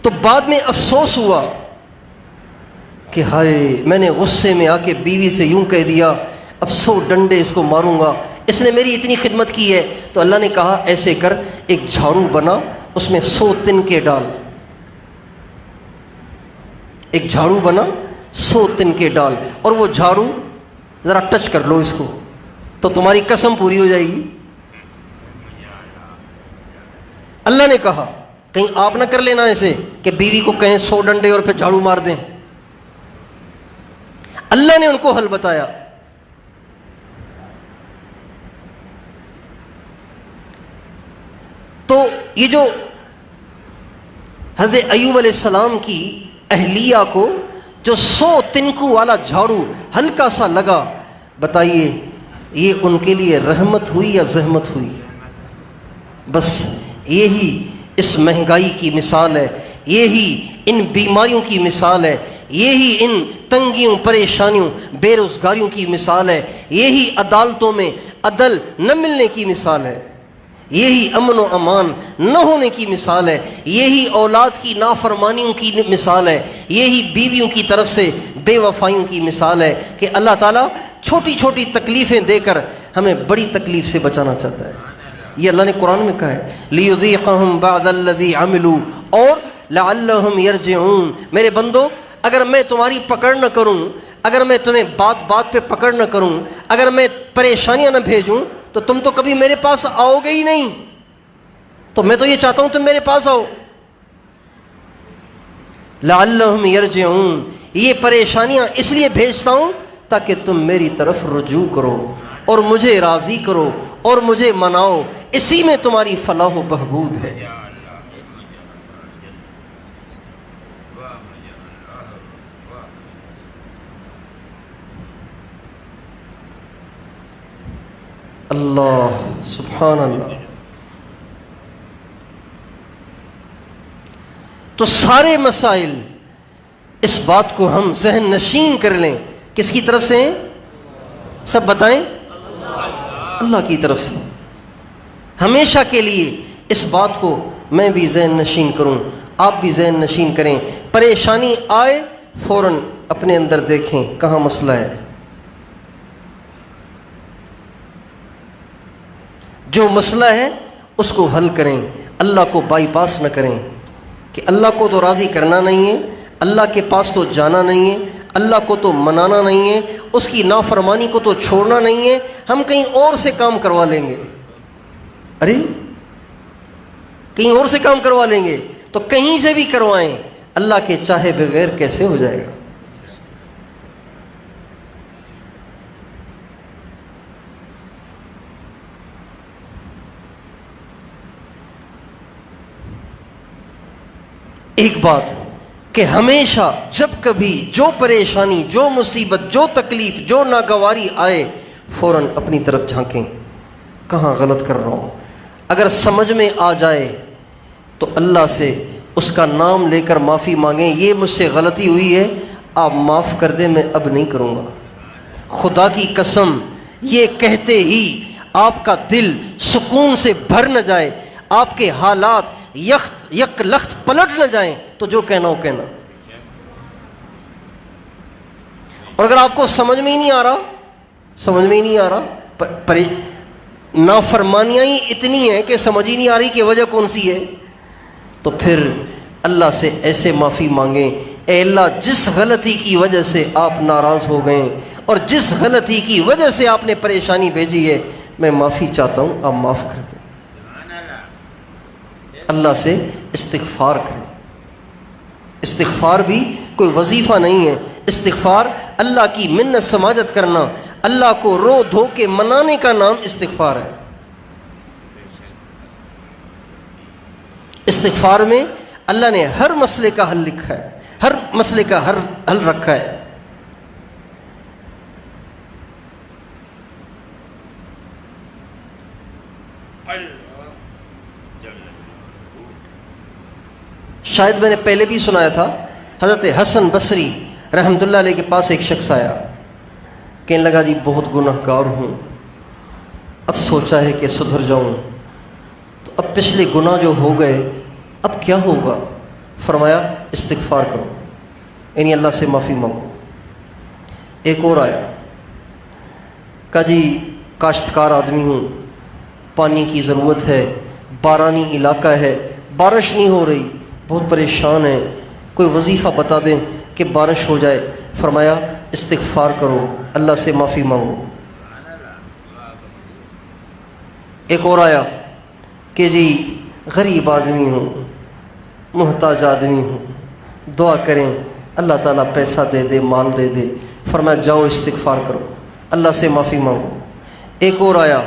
تو بعد میں افسوس ہوا کہ ہائے, میں نے غصے میں آ کے بیوی سے یوں کہہ دیا, اب 100 ڈنڈے اس کو ماروں گا, اس نے میری اتنی خدمت کی ہے. تو اللہ نے کہا ایسے کر, ایک جھاڑو بنا, اس میں 100 تنکے ڈال, ایک جھاڑو بنا 100 تنکے ڈال, اور وہ جھاڑو ذرا ٹچ کر لو اس کو تو تمہاری قسم پوری ہو جائے گی. اللہ نے کہا کہیں آپ نہ کر لینا ایسے کہ بیوی کو کہیں 100 ڈنڈے اور پھر جھاڑو مار دیں. اللہ نے ان کو حل بتایا. تو یہ جو حضرت ایوب علیہ السلام کی اہلیہ کو جو 100 تنکوں والا جھاڑو ہلکا سا لگا, بتائیے یہ ان کے لیے رحمت ہوئی یا زحمت ہوئی؟ بس یہی اس مہنگائی کی مثال ہے, یہی ان بیماریوں کی مثال ہے, یہی ان تنگیوں, پریشانیوں, بے روزگاریوں کی مثال ہے, یہی عدالتوں میں عدل نہ ملنے کی مثال ہے, یہی امن و امان نہ ہونے کی مثال ہے, یہی اولاد کی نافرمانیوں کی مثال ہے, یہی بیویوں کی طرف سے بے وفائیوں کی مثال ہے کہ اللہ تعالیٰ چھوٹی چھوٹی تکلیفیں دے کر ہمیں بڑی تکلیف سے بچانا چاہتا ہے. یہ اللہ نے قرآن میں کہا ہے لِيُذِيقَهُمْ بَعْضَ الَّذِي عَمِلُوا اور لَعَلَّهُمْ يَرْجِعُونَ. میرے بندو, اگر میں تمہاری پکڑ نہ کروں, اگر میں تمہیں بات بات پہ پکڑ نہ کروں, اگر میں پریشانیاں نہ بھیجوں تو تم تو کبھی میرے پاس آؤ گے ہی نہیں. تو میں تو یہ چاہتا ہوں تم میرے پاس آؤ. لعلہم یرجعون, یہ پریشانیاں اس لیے بھیجتا ہوں تاکہ تم میری طرف رجوع کرو اور مجھے راضی کرو اور مجھے مناؤ, اسی میں تمہاری فلاح و بہبود ہے. سبحان اللہ. تو سارے مسائل اس بات کو ہم ذہن نشین کر لیں. کس کی طرف سے ہیں؟ سب بتائیں. اللہ کی طرف سے. ہمیشہ کے لیے اس بات کو میں بھی ذہن نشین کروں، آپ بھی ذہن نشین کریں. پریشانی آئے فوراً اپنے اندر دیکھیں کہاں مسئلہ ہے. جو مسئلہ ہے اس کو حل کریں. اللہ کو بائی پاس نہ کریں کہ اللہ کو تو راضی کرنا نہیں ہے، اللہ کے پاس تو جانا نہیں ہے، اللہ کو تو منانا نہیں ہے، اس کی نافرمانی کو تو چھوڑنا نہیں ہے، ہم کہیں اور سے کام کروا لیں گے. ارے کہیں اور سے کام کروا لیں گے تو کہیں سے بھی کروائیں، اللہ کے چاہے بغیر کیسے ہو جائے گا. ایک بات کہ ہمیشہ جب کبھی جو پریشانی، جو مصیبت، جو تکلیف، جو ناگواری آئے فوراً اپنی طرف جھانکیں کہاں غلط کر رہا ہوں. اگر سمجھ میں آ جائے تو اللہ سے اس کا نام لے کر معافی مانگیں. یہ مجھ سے غلطی ہوئی ہے، آپ معاف کر دیں، میں اب نہیں کروں گا. خدا کی قسم یہ کہتے ہی آپ کا دل سکون سے بھر نہ جائے، آپ کے حالات یک لخت پلٹ نہ جائیں تو جو کہنا ہو کہنا. اور اگر آپ کو سمجھ میں ہی نہیں آ رہا نافرمانیاں ہی اتنی ہیں کہ سمجھ ہی نہیں آ رہی کہ وجہ کون سی ہے، تو پھر اللہ سے ایسے معافی مانگیں. اے اللہ، جس غلطی کی وجہ سے آپ ناراض ہو گئے اور جس غلطی کی وجہ سے آپ نے پریشانی بھیجی ہے، میں معافی چاہتا ہوں، آپ معاف کر دیں. اللہ سے استغفار کریں. استغفار بھی کوئی وظیفہ نہیں ہے. استغفار اللہ کی منت سماجت کرنا، اللہ کو رو دھو کے منانے کا نام استغفار ہے. استغفار میں اللہ نے ہر مسئلے کا حل لکھا ہے، ہر مسئلے کا حل رکھا ہے. شاید میں نے پہلے بھی سنایا تھا، حضرت حسن بصری رحمۃ اللہ علیہ کے پاس ایک شخص آیا، کہنے لگا جی بہت گناہ گار ہوں، اب سوچا ہے کہ سدھر جاؤں، تو اب پچھلے گناہ جو ہو گئے اب کیا ہوگا؟ فرمایا استغفار کرو، یعنی اللہ سے معافی مانگو. ایک اور آیا، کہا جی کاشتکار آدمی ہوں، پانی کی ضرورت ہے، بارانی علاقہ ہے، بارش نہیں ہو رہی، بہت پریشان ہیں، کوئی وظیفہ بتا دیں کہ بارش ہو جائے. فرمایا استغفار کرو، اللہ سے معافی مانگو. ایک اور آیا کہ جی غریب آدمی ہوں، محتاج آدمی ہوں، دعا کریں اللہ تعالیٰ پیسہ دے دے، مال دے دے. فرمایا جاؤ استغفار کرو، اللہ سے معافی مانگو. ایک اور آیا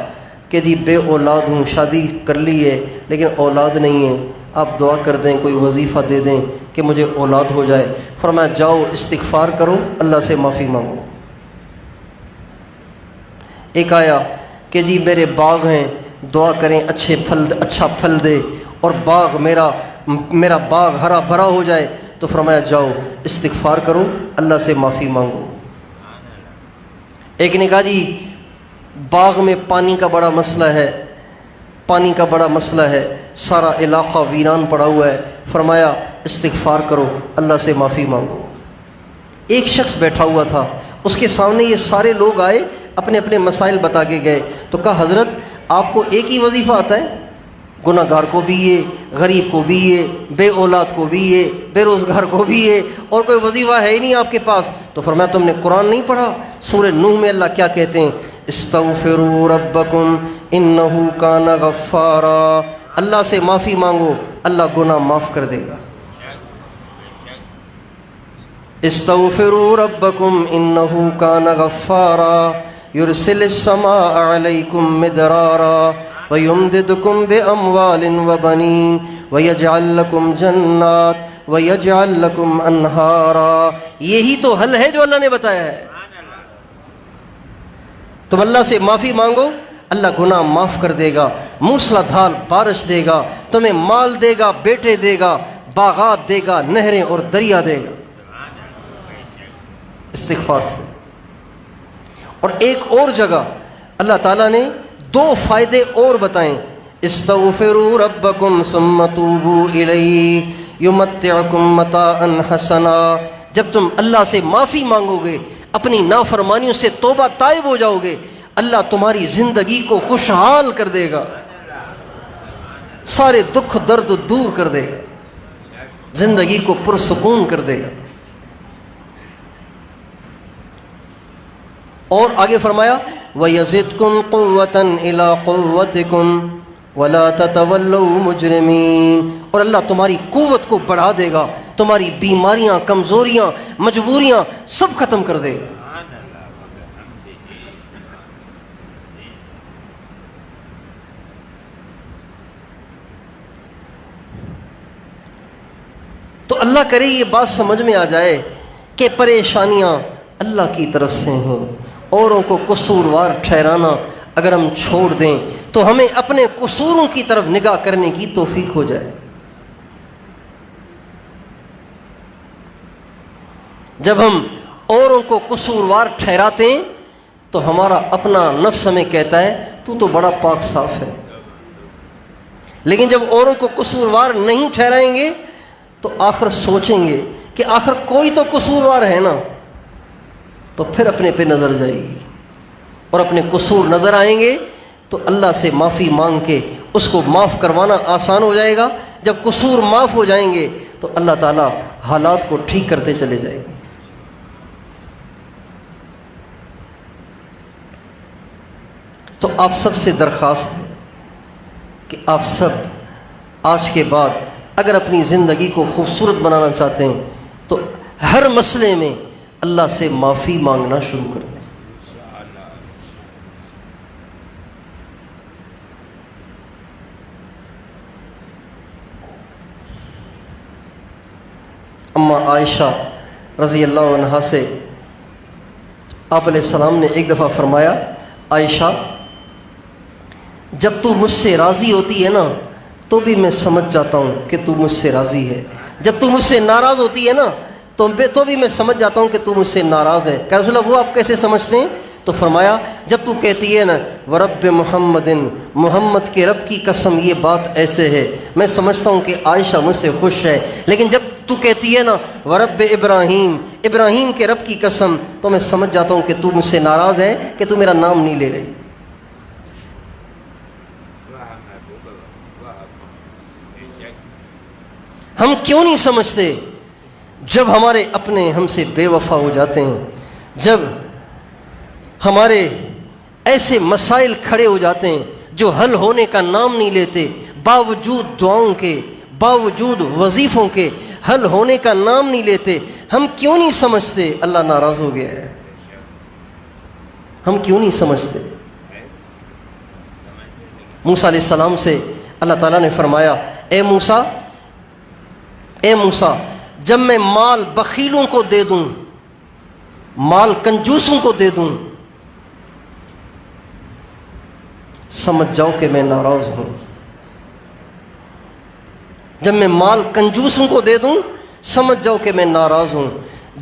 کہ جی بے اولاد ہوں، شادی کر لی ہے لیکن اولاد نہیں ہے، آپ دعا کر دیں، کوئی وظیفہ دے دیں کہ مجھے اولاد ہو جائے. فرمایا جاؤ استغفار کرو، اللہ سے معافی مانگو. ایک آیا کہ جی میرے باغ ہیں، دعا کریں اچھا پھل دے اور باغ میرا باغ ہرا بھرا ہو جائے. تو فرمایا جاؤ استغفار کرو، اللہ سے معافی مانگو. ایک نے کہا جی باغ میں پانی کا بڑا مسئلہ ہے، سارا علاقہ ویران پڑا ہوا ہے. فرمایا استغفار کرو، اللہ سے معافی مانگو. ایک شخص بیٹھا ہوا تھا، اس کے سامنے یہ سارے لوگ آئے، اپنے اپنے مسائل بتا کے گئے. تو کہا حضرت آپ کو ایک ہی وظیفہ آتا ہے؟ گناہ گار کو بھی یہ، غریب کو بھی یہ، بے اولاد کو بھی یہ، بے روزگار کو بھی یہ، اور کوئی وظیفہ ہے ہی نہیں آپ کے پاس. تو فرمایا تم نے قرآن نہیں پڑھا؟ سورہ نوح میں اللہ کیا کہتے ہیں؟ استغفروا ربکم انہ کان غفارا. اللہ سے معافی مانگو، اللہ گناہ معاف کر دے گا. استغفروا ربکم انہ کان غفارا یرسل السماء علیکم مدرارا وَيُمْدِدْكُمْ بِأَمْوَالٍ وَبَنِينَ وَيَجْعَلْ لَكُمْ جَنَّاتٍ وَيَجْعَلْ لَكُمْ أَنْهَارًا. یہی تو حل ہے جو اللہ نے بتایا ہے. تم اللہ سے معافی مانگو، اللہ گناہ معاف کر دے گا، موسلا دھار بارش دے گا، تمہیں مال دے گا، بیٹے دے گا، باغات دے گا، نہریں اور دریا دے گا استغفار سے۔ اور ایک اور جگہ اللہ تعالیٰ نے 2 فائدے اور بتائیں، استغفروا ربکم ثم توبوا الیہ یمتعکم متاعا حسنا۔ جب تم اللہ سے معافی مانگو گے، اپنی نافرمانیوں سے توبہ تائب ہو جاؤ گے، اللہ تمہاری زندگی کو خوشحال کر دے گا، سارے دکھ درد دور کر دے گا، زندگی کو پرسکون کر دے گا۔ اور آگے فرمایا وَيَزِدْكُمْ قُوَّةً إِلَىٰ قُوَّتِكُمْ وَلَا تَتَوَلَّوْا مُجْرِمِينَ۔ اور اللہ تمہاری قوت کو بڑھا دے گا، تمہاری بیماریاں، کمزوریاں، مجبوریاں سب ختم کر دے گا۔ تو اللہ کرے یہ بات سمجھ میں آ جائے کہ پریشانیاں اللہ کی طرف سے ہیں، اوروں کو قصوروار ٹھہرانا اگر ہم چھوڑ دیں تو ہمیں اپنے قصوروں کی طرف نگاہ کرنے کی توفیق ہو جائے۔ جب ہم اوروں کو قصوروار ٹھہراتے ہیں تو ہمارا اپنا نفس ہمیں کہتا ہے تو بڑا پاک صاف ہے، لیکن جب اوروں کو قصوروار نہیں ٹھہرائیں گے تو آخر سوچیں گے کہ آخر کوئی تو قصوروار ہے نا، تو پھر اپنے پہ نظر جائے گی اور اپنے قصور نظر آئیں گے تو اللہ سے معافی مانگ کے اس کو معاف کروانا آسان ہو جائے گا۔ جب قصور معاف ہو جائیں گے تو اللہ تعالیٰ حالات کو ٹھیک کرتے چلے جائیں گے۔ تو آپ سب سے درخواست ہے کہ آپ سب آج کے بعد اگر اپنی زندگی کو خوبصورت بنانا چاہتے ہیں تو ہر مسئلے میں اللہ سے معافی مانگنا شروع کر دیں۔ اما عائشہ رضی اللہ عنہا سے آپ علیہ السلام نے ایک دفعہ فرمایا، عائشہ جب تو مجھ سے راضی ہوتی ہے نا تو بھی میں سمجھ جاتا ہوں کہ تو مجھ سے راضی ہے، جب تو مجھ سے ناراض ہوتی ہے نا تو بھی میں سمجھ جاتا ہوں کہ تو مجھ سے ناراض ہے۔ کہ رسول اللہ وہ آپ کیسے سمجھتے ہیں؟ تو فرمایا جب تو کہتی ہے نا ورب محمد، محمد کے رب کی قسم یہ بات ایسے ہے، میں سمجھتا ہوں کہ عائشہ مجھ سے خوش ہے، لیکن جب تو کہتی ہے نا ورب ابراہیم، ابراہیم کے رب کی قسم، تو میں سمجھ جاتا ہوں کہ تو مجھ سے ناراض ہے، کہ تو میرا نام نہیں لے رہی۔ ہم کیوں نہیں سمجھتے؟ جب ہمارے اپنے ہم سے بے وفا ہو جاتے ہیں، جب ہمارے ایسے مسائل کھڑے ہو جاتے ہیں جو حل ہونے کا نام نہیں لیتے، باوجود دعاؤں کے، باوجود وظیفوں کے حل ہونے کا نام نہیں لیتے، ہم کیوں نہیں سمجھتے اللہ ناراض ہو گیا ہے؟ ہم کیوں نہیں سمجھتے؟ موسیٰ علیہ السلام سے اللہ تعالیٰ نے فرمایا اے موسیٰ جب میں مال بخیلوں کو دے دوں، مال کنجوسوں کو دے دوں، سمجھ جاؤ کہ میں ناراض ہوں۔ جب میں مال کنجوسوں کو دے دوں سمجھ جاؤ کہ میں ناراض ہوں۔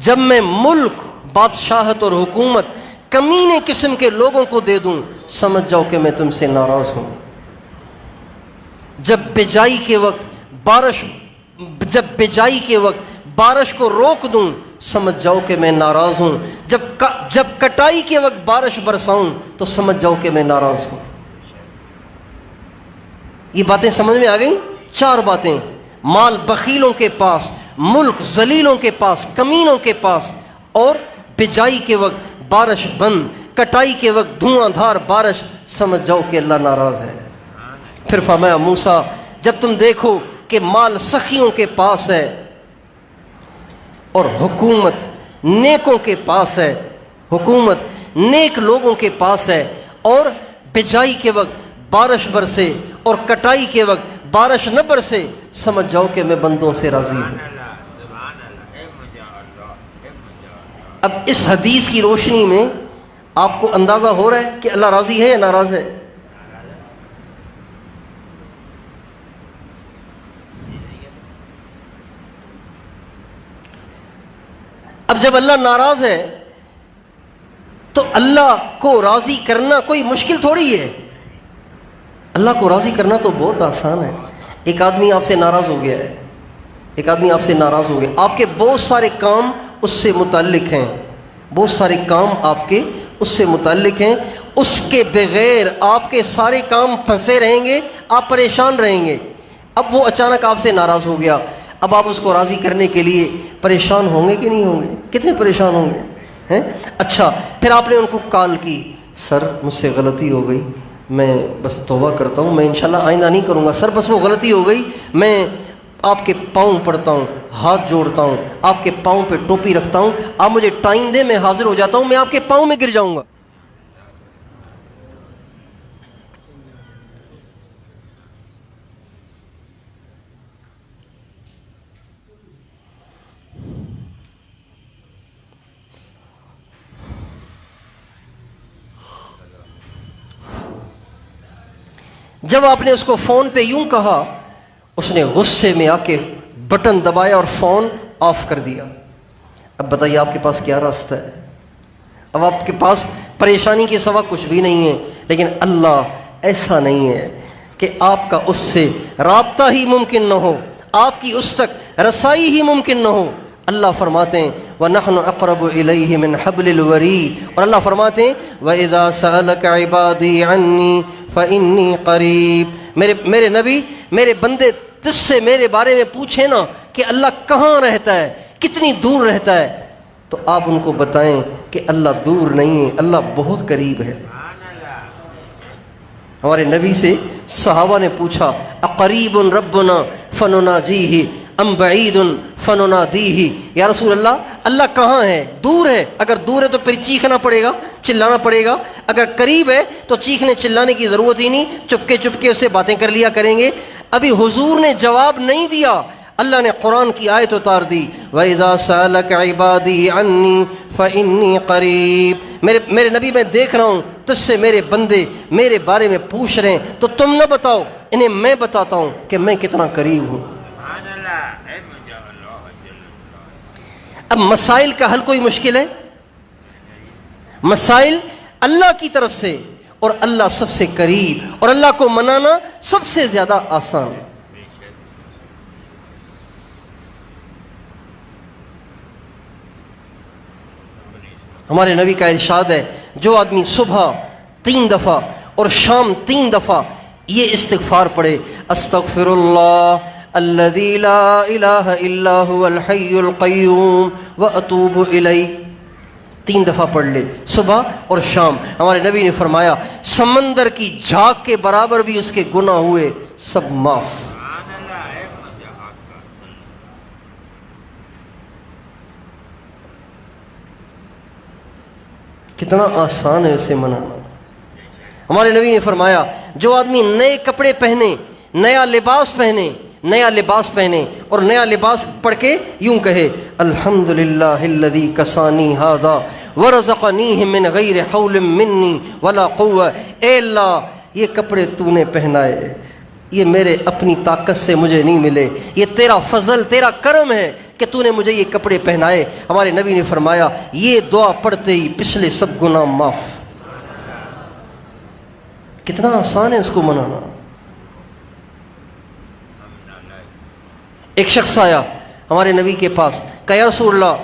جب میں ملک، بادشاہت اور حکومت کمینے قسم کے لوگوں کو دے دوں سمجھ جاؤ کہ میں تم سے ناراض ہوں۔ جب بجائی کے وقت بارش کو روک دوں سمجھ جاؤ کہ میں ناراض ہوں۔ جب کٹائی کے وقت بارش برساؤں تو سمجھ جاؤ کہ میں ناراض ہوں۔ یہ باتیں سمجھ میں آ گئیں؟ 4 باتیں، مال بخیلوں کے پاس، ملک ذلیلوں کے پاس، کمینوں کے پاس، اور بجائی کے وقت بارش بند، کٹائی کے وقت دھواں دھار بارش، سمجھ جاؤ کہ اللہ ناراض ہے۔ پھر فرمایا موسیٰ جب تم دیکھو کہ مال سخیوں کے پاس ہے اور حکومت نیکوں کے پاس ہے، حکومت نیک لوگوں کے پاس ہے، اور بجائی کے وقت بارش برسے اور کٹائی کے وقت بارش نہ برسے، سمجھ جاؤ کہ میں بندوں سے راضی ہوں۔ اب اس حدیث کی روشنی میں آپ کو اندازہ ہو رہا ہے کہ اللہ راضی ہے یا ناراض ہے؟ اب جب اللہ ناراض ہے تو اللہ کو راضی کرنا کوئی مشکل تھوڑی ہے. اللہ کو راضی کرنا تو بہت آسان ہے. ایک آدمی آپ سے ناراض ہو گیا ہے, ایک آدمی آپ سے ناراض ہو گیا, آپ کے بہت سارے کام اس سے متعلق ہیں, بہت سارے کام آپ کے اس سے متعلق ہیں, اس کے بغیر آپ کے سارے کام پھنسے رہیں گے, آپ پریشان رہیں گے. اب وہ اچانک آپ سے ناراض ہو گیا, اب آپ اس کو راضی کرنے کے لیے پریشان ہوں گے کہ نہیں ہوں گے؟ کتنے پریشان ہوں گے ہیں؟ اچھا, پھر آپ نے ان کو کال کی, سر مجھ سے غلطی ہو گئی, میں بس توبہ کرتا ہوں, میں انشاءاللہ آئندہ نہیں کروں گا, سر بس وہ غلطی ہو گئی, میں آپ کے پاؤں پڑتا ہوں, ہاتھ جوڑتا ہوں, آپ کے پاؤں پہ ٹوپی رکھتا ہوں, آپ مجھے ٹائم دیں, میں حاضر ہو جاتا ہوں, میں آپ کے پاؤں میں گر جاؤں گا. جب آپ نے اس کو فون پہ یوں کہا, اس نے غصے میں آ کے بٹن دبایا اور فون آف کر دیا. اب بتائیے آپ کے پاس کیا راستہ ہے؟ اب آپ کے پاس پریشانی کے سوا کچھ بھی نہیں ہے. لیکن اللہ ایسا نہیں ہے کہ آپ کا اس سے رابطہ ہی ممکن نہ ہو, آپ کی اس تک رسائی ہی ممکن نہ ہو. اللہ فرماتے ہیں وَنَحْنُ أَقْرَبُ إِلَيْهِ مِنْ حَبْلِ الْوَرِيدِ, اور اللہ فرماتے ہیں وَإِذَا سَأَلَكَ عِبَادِي عَنِّي فَإِنِّي قَرِيبٌ. میرے نبی, میرے بندے تجھ سے میرے بارے میں پوچھیں نا کہ اللہ کہاں رہتا ہے, کتنی دور رہتا ہے, تو آپ ان کو بتائیں کہ اللہ دور نہیں ہے, اللہ بہت قریب ہے. ہمارے نبی سے صحابہ نے پوچھا اقریب ربنا فنناجیہ ام بعید فننادیہ, یا رسول اللہ, اللہ کہاں ہے؟ دور ہے, اگر دور ہے تو پھر چیخنا پڑے گا, چلانا پڑے گا, اگر قریب ہے تو چیخنے چلانے کی ضرورت ہی نہیں, چپکے چپکے اس سے باتیں کر لیا کریں گے. ابھی حضور نے جواب نہیں دیا, اللہ نے قرآن کی آیت اتار دی وَإِذَا سَأَلَكَ عِبَادِي عَنِّي فَإِنِّي قَرِيبٌ. میرے نبی, میں دیکھ رہا ہوں تجھ سے میرے بندے میرے بارے میں پوچھ رہے ہیں, تو تم نہ بتاؤ, انہیں میں بتاتا ہوں کہ میں کتنا قریب ہوں. اب مسائل کا حل کوئی مشکل ہے؟ مسائل اللہ کی طرف سے, اور اللہ سب سے قریب, اور اللہ کو منانا سب سے زیادہ آسان. ہمارے نبی کا ارشاد ہے جو آدمی صبح 3 دفعہ اور شام 3 دفعہ یہ استغفار پڑھے, استغفر اللہ الذی لا الہ الا هو الحی القیوم واتوب الیہ, 3 دفعہ پڑھ لے صبح اور شام. ہمارے نبی نے فرمایا سمندر کی جھاگ کے برابر بھی اس کے گناہ ہوئے سب معاف. کتنا آسان ہے اسے منانا. ہمارے نبی نے فرمایا جو آدمی نئے کپڑے پہنے, نیا لباس پہنے, نیا لباس پہنے اور نیا لباس پڑھ کے یوں کہے الحمدللہ الذی کسانی ھذا ورزقنیہ من غیر حول منی ولا قوہ, اے اللہ یہ کپڑے تو نے پہنائے, یہ میرے اپنی طاقت سے مجھے نہیں ملے, یہ تیرا فضل تیرا کرم ہے کہ تو نے مجھے یہ کپڑے پہنائے. ہمارے نبی نے فرمایا یہ دعا پڑھتے ہی پچھلے سب گناہ معاف. کتنا آسان ہے اس کو منانا. ایک شخص آیا ہمارے نبی کے پاس, کہ یا رسول اللہ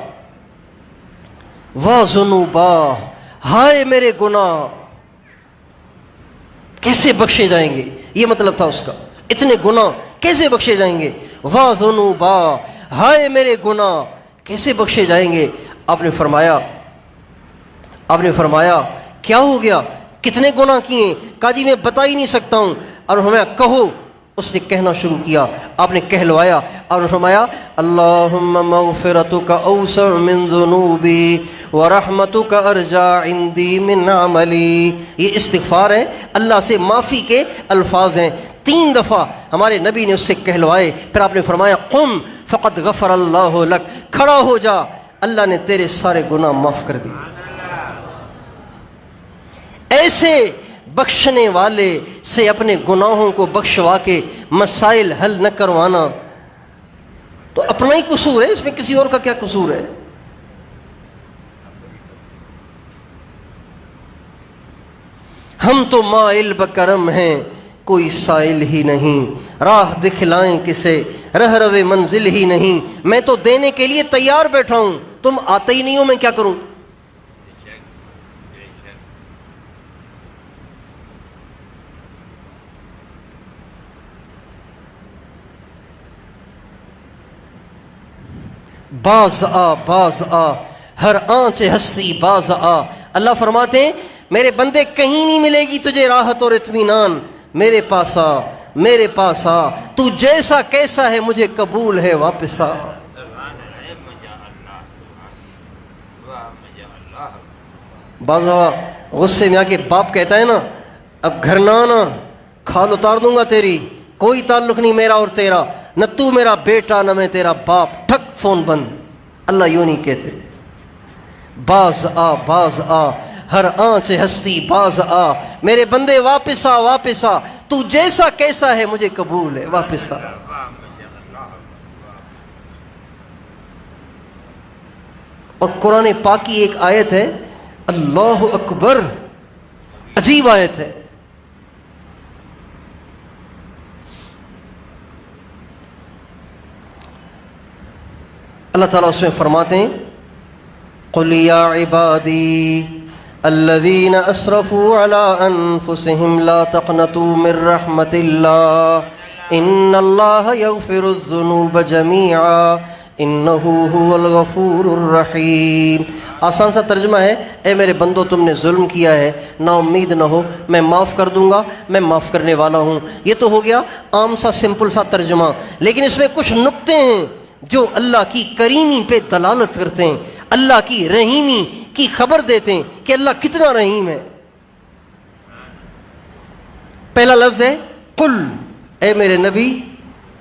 واہ ذنوبا, ہائے میرے گناہ کیسے بخشے جائیں گے, یہ مطلب تھا اس کا, اتنے گناہ کیسے بخشے جائیں گے, واہ ذنوبا, ہائے میرے گناہ کیسے بخشے جائیں گے. آپ نے فرمایا کیا ہو گیا, کتنے گناہ کیے؟ کہا جی میں بتا ہی نہیں سکتا ہوں. اور ہمیں کہو. اس نے کہنا شروع کیا, آپ نے کہلوایا, آپ نے فرمایا اللہم مغفرتک اوسع من ذنوبی ورحمتک ارجع عندی من عملی. یہ استغفار ہے, اللہ سے معافی کے الفاظ ہیں. 3 دفعہ ہمارے نبی نے اس سے کہلوائے. پھر آپ نے فرمایا قم فقد غفر اللہ لک, کھڑا ہو جا, اللہ نے تیرے سارے گناہ معاف کر دیے. ایسے بخشنے والے سے اپنے گناہوں کو بخشوا کے مسائل حل نہ کروانا تو اپنا ہی قصور ہے, اس میں کسی اور کا کیا قصور ہے. ہم تو مائل بکرم ہیں کوئی سائل ہی نہیں، راہ دکھلائیں کسے رہ روے منزل ہی نہیں، میں تو دینے کے لیے تیار بیٹھا ہوں، تم آتے ہی نہیں ہو، میں کیا کروں؟ باز آ ہر آنچ ہستی باز آ، اللہ فرماتے ہیں میرے بندے کہیں نہیں ملے گی تجھے راحت اور اطمینان، میرے پاس آ، میرے پاس آ، تو جیسا کیسا ہے مجھے قبول ہے، واپس آ۔ بعض غصے میں آ کے باپ کہتا ہے نا اب گھر نہ آنا، کھال اتار دوں گا تیری، کوئی تعلق نہیں میرا اور تیرا، نہ تو میرا بیٹا نہ میں تیرا باپ، ٹھک فون بند۔ اللہ یوں نہیں کہتے، باز آ ہر آنچ ہستی باز آ، میرے بندے واپس آ، واپس آ، تو جیسا کیسا ہے مجھے قبول ہے، واپس آ۔ اور قرآن پاک کی ایک آیت ہے، اللہ اکبر، عجیب آیت ہے، اللہ تعالیٰ اس میں فرماتے ہیں قل یا عبادی الذین اسرفوا علی انفسہم لا تقنطوا من رحمت اللہ ان اللہ یغفر الذنوب جمیعا انہ هو الغفور الرحیم۔ آسان سا ترجمہ ہے، اے میرے بندو تم نے ظلم کیا ہے، نا امید نہ ہو، میں معاف کر دوں گا، میں معاف کرنے والا ہوں۔ یہ تو ہو گیا عام سا سمپل سا ترجمہ، لیکن اس میں کچھ نکتے ہیں جو اللہ کی کریمی پہ دلالت کرتے ہیں، اللہ کی رحیمی کی خبر دیتے ہیں کہ اللہ کتنا رحیم ہے۔ پہلا لفظ ہے قل، اے میرے نبی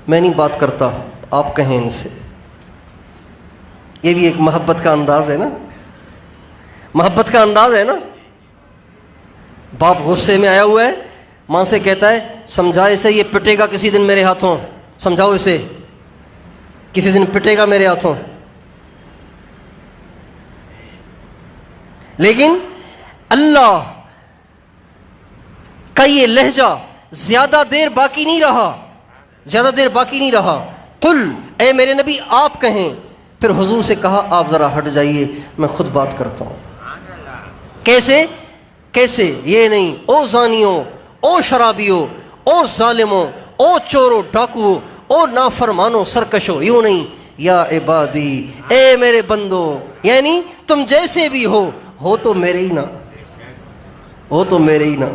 میں نہیں بات کرتا، آپ کہیں ان سے۔ یہ بھی ایک محبت کا انداز ہے نا، محبت کا انداز ہے نا۔ باپ غصے میں آیا ہوا ہے، ماں سے کہتا ہے سمجھا اسے، یہ پٹے گا کسی دن میرے ہاتھوں، سمجھاؤ اسے کسی دن پٹے گا میرے ہاتھوں۔ لیکن اللہ کا یہ لہجہ زیادہ دیر باقی نہیں رہا، زیادہ دیر باقی نہیں رہا۔ قل، اے میرے نبی آپ کہیں، پھر حضور سے کہا آپ ذرا ہٹ جائیے، میں خود بات کرتا ہوں۔ کیسے؟ کیسے؟ یہ نہیں او زانیوں، او شرابیوں، او ظالموں، او چوروں ڈاکوؤں، او نافرمانوں سرکشوں، یوں نہیں، یا عبادی، اے میرے بندو، یعنی تم جیسے بھی ہو تو میرے ہی نا، ہو تو میرے ہی نا۔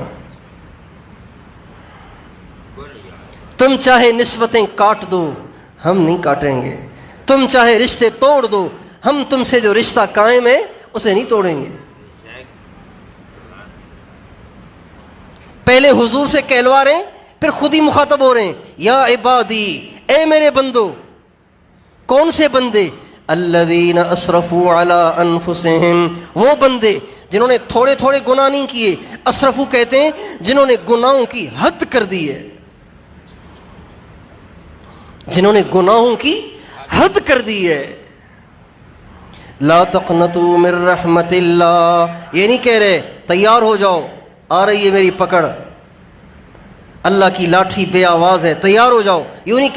تم چاہے نسبتیں کاٹ دو ہم نہیں کاٹیں گے، تم چاہے رشتے توڑ دو ہم تم سے جو رشتہ قائم ہے اسے نہیں توڑیں گے۔ پہلے حضور سے کہلوا رہے ہیں، پھر خود ہی مخاطب ہو رہے ہیں، یا عبادی، اے میرے بندو۔ کون سے بندے؟ الذین اسرفوا علی انفسہم، وہ بندے جنہوں نے تھوڑے تھوڑے گناہ نہیں کیے، اسرفو کہتے ہیں جنہوں نے گناہوں کی حد کر دی ہے، جنہوں نے گناہوں کی حد کر دی ہے۔ لا تقنطوا من رحمت اللہ، یہ نہیں کہہ رہے تیار ہو جاؤ آ رہی ہے میری پکڑ، اللہ کی لاٹھی بے آواز ہے تیار ہو جاؤ، یوں نہیں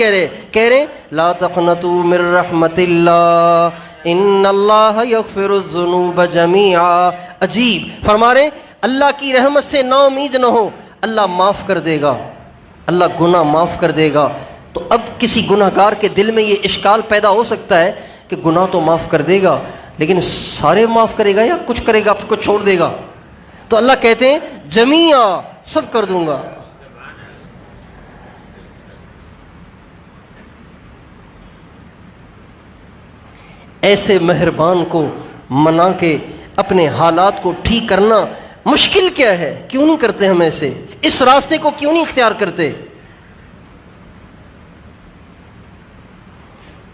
کہہ رہے لا تقنطوا من رحمت اللہ ان اللہ یغفر الذنوب جمیعا۔ عجیب، فرما رہے اللہ کی رحمت سے نا امید نہ ہو، اللہ معاف کر دے گا، اللہ گناہ معاف کر دے گا۔ تو اب کسی گناہ گار کے دل میں یہ اشکال پیدا ہو سکتا ہے کہ گناہ تو معاف کر دے گا لیکن سارے معاف کرے گا یا کچھ کرے گا کچھ چھوڑ دے گا؟ تو اللہ کہتے ہیں جمیعا، سب کر دوں گا۔ ایسے مہربان کو منا کے اپنے حالات کو ٹھیک کرنا مشکل کیا ہے؟ کیوں نہیں کرتے ہم ایسے؟ اس راستے کو کیوں نہیں اختیار کرتے؟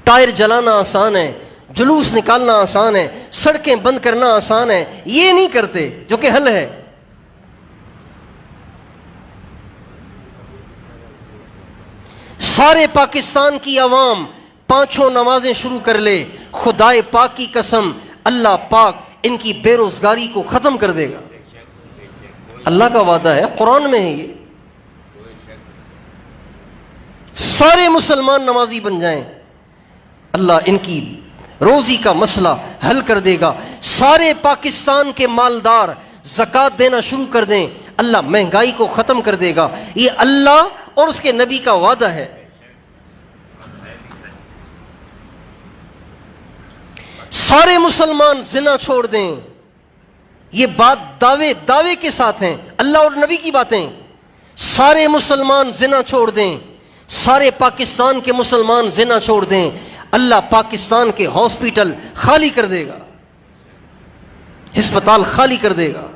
ٹائر جلانا آسان ہے، جلوس نکالنا آسان ہے، سڑکیں بند کرنا آسان ہے، یہ نہیں کرتے جو کہ حل ہے۔ سارے پاکستان کی عوام پانچوں نمازیں شروع کر لے، خدائے پاک کی قسم اللہ پاک ان کی بے روزگاری کو ختم کر دے گا۔ اللہ کا وعدہ ہے، قرآن میں ہے یہ. سارے مسلمان نمازی بن جائیں، اللہ ان کی روزی کا مسئلہ حل کر دے گا. سارے پاکستان کے مالدار زکوٰۃ دینا شروع کر دیں، اللہ مہنگائی کو ختم کر دے گا. یہ اللہ اور اس کے نبی کا وعدہ ہے. سارے مسلمان زنا چھوڑ دیں، یہ بات دعوے کے ساتھ ہیں، اللہ اور نبی کی باتیں. سارے مسلمان زنا چھوڑ دیں، سارے پاکستان کے مسلمان زنا چھوڑ دیں، اللہ پاکستان کے ہاسپٹل خالی کر دے گا، ہسپتال خالی کر دے گا.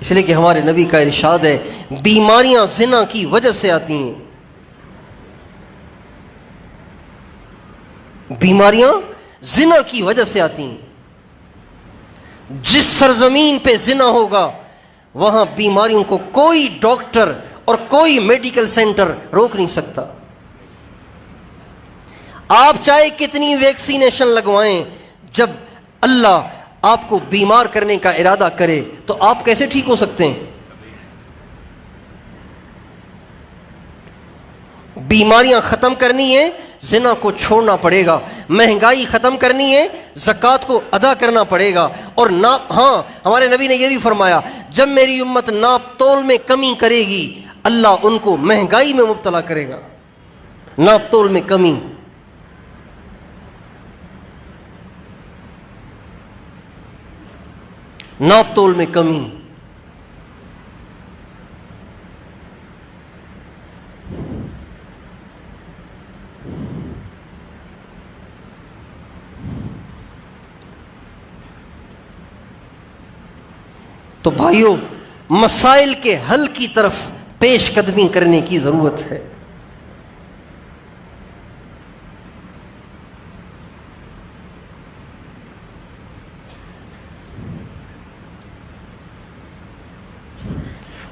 اس لیے کہ ہمارے نبی کا ارشاد ہے بیماریاں زنا کی وجہ سے آتی ہیں. بیماریاں زنا کی وجہ سے آتی ہیں. جس سرزمین پہ زنا ہوگا وہاں بیماریوں کو کوئی ڈاکٹر اور کوئی میڈیکل سینٹر روک نہیں سکتا. آپ چاہے کتنی ویکسینیشن لگوائیں، جب اللہ آپ کو بیمار کرنے کا ارادہ کرے تو آپ کیسے ٹھیک ہو سکتے ہیں؟ بیماریاں ختم کرنی ہے، زنا کو چھوڑنا پڑے گا. مہنگائی ختم کرنی ہے، زکوٰۃ کو ادا کرنا پڑے گا. اور ہاں ہمارے نبی نے یہ بھی فرمایا جب میری امت ناپ تول میں کمی کرے گی اللہ ان کو مہنگائی میں مبتلا کرے گا. ناپ تول میں کمی. ناپ تول میں کمی. تو بھائیوں، مسائل کے حل کی طرف پیش قدمی کرنے کی ضرورت ہے.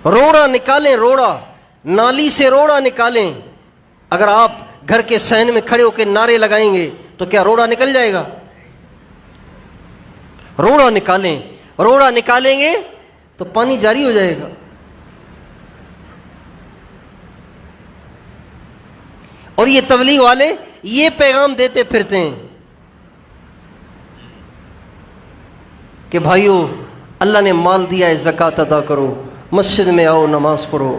روڑا نکالیں، روڑا نالی سے روڑا نکالیں. اگر آپ گھر کے صحن میں کھڑے ہو کے نعرے لگائیں گے تو کیا روڑا نکل جائے گا؟ روڑا نکالیں. روڑا نکالیں گے تو پانی جاری ہو جائے گا. اور یہ تبلیغ والے یہ پیغام دیتے پھرتے ہیں کہ بھائیو اللہ نے مال دیا ہے، زکوٰۃ ادا کرو، مسجد میں آؤ، نماز پڑھو،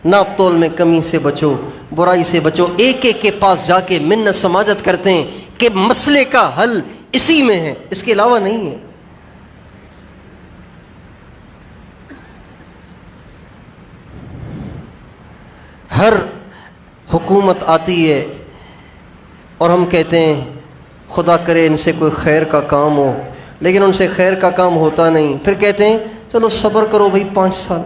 ناپ تول میں کمی سے بچو، برائی سے بچو. ایک ایک کے پاس جا کے منت سماجت کرتے ہیں کہ مسئلے کا حل اسی میں ہے، اس کے علاوہ نہیں ہے. ہر حکومت آتی ہے اور ہم کہتے ہیں خدا کرے ان سے کوئی خیر کا کام ہو، لیکن ان سے خیر کا کام ہوتا نہیں. پھر کہتے ہیں چلو صبر کرو بھائی 5 سال،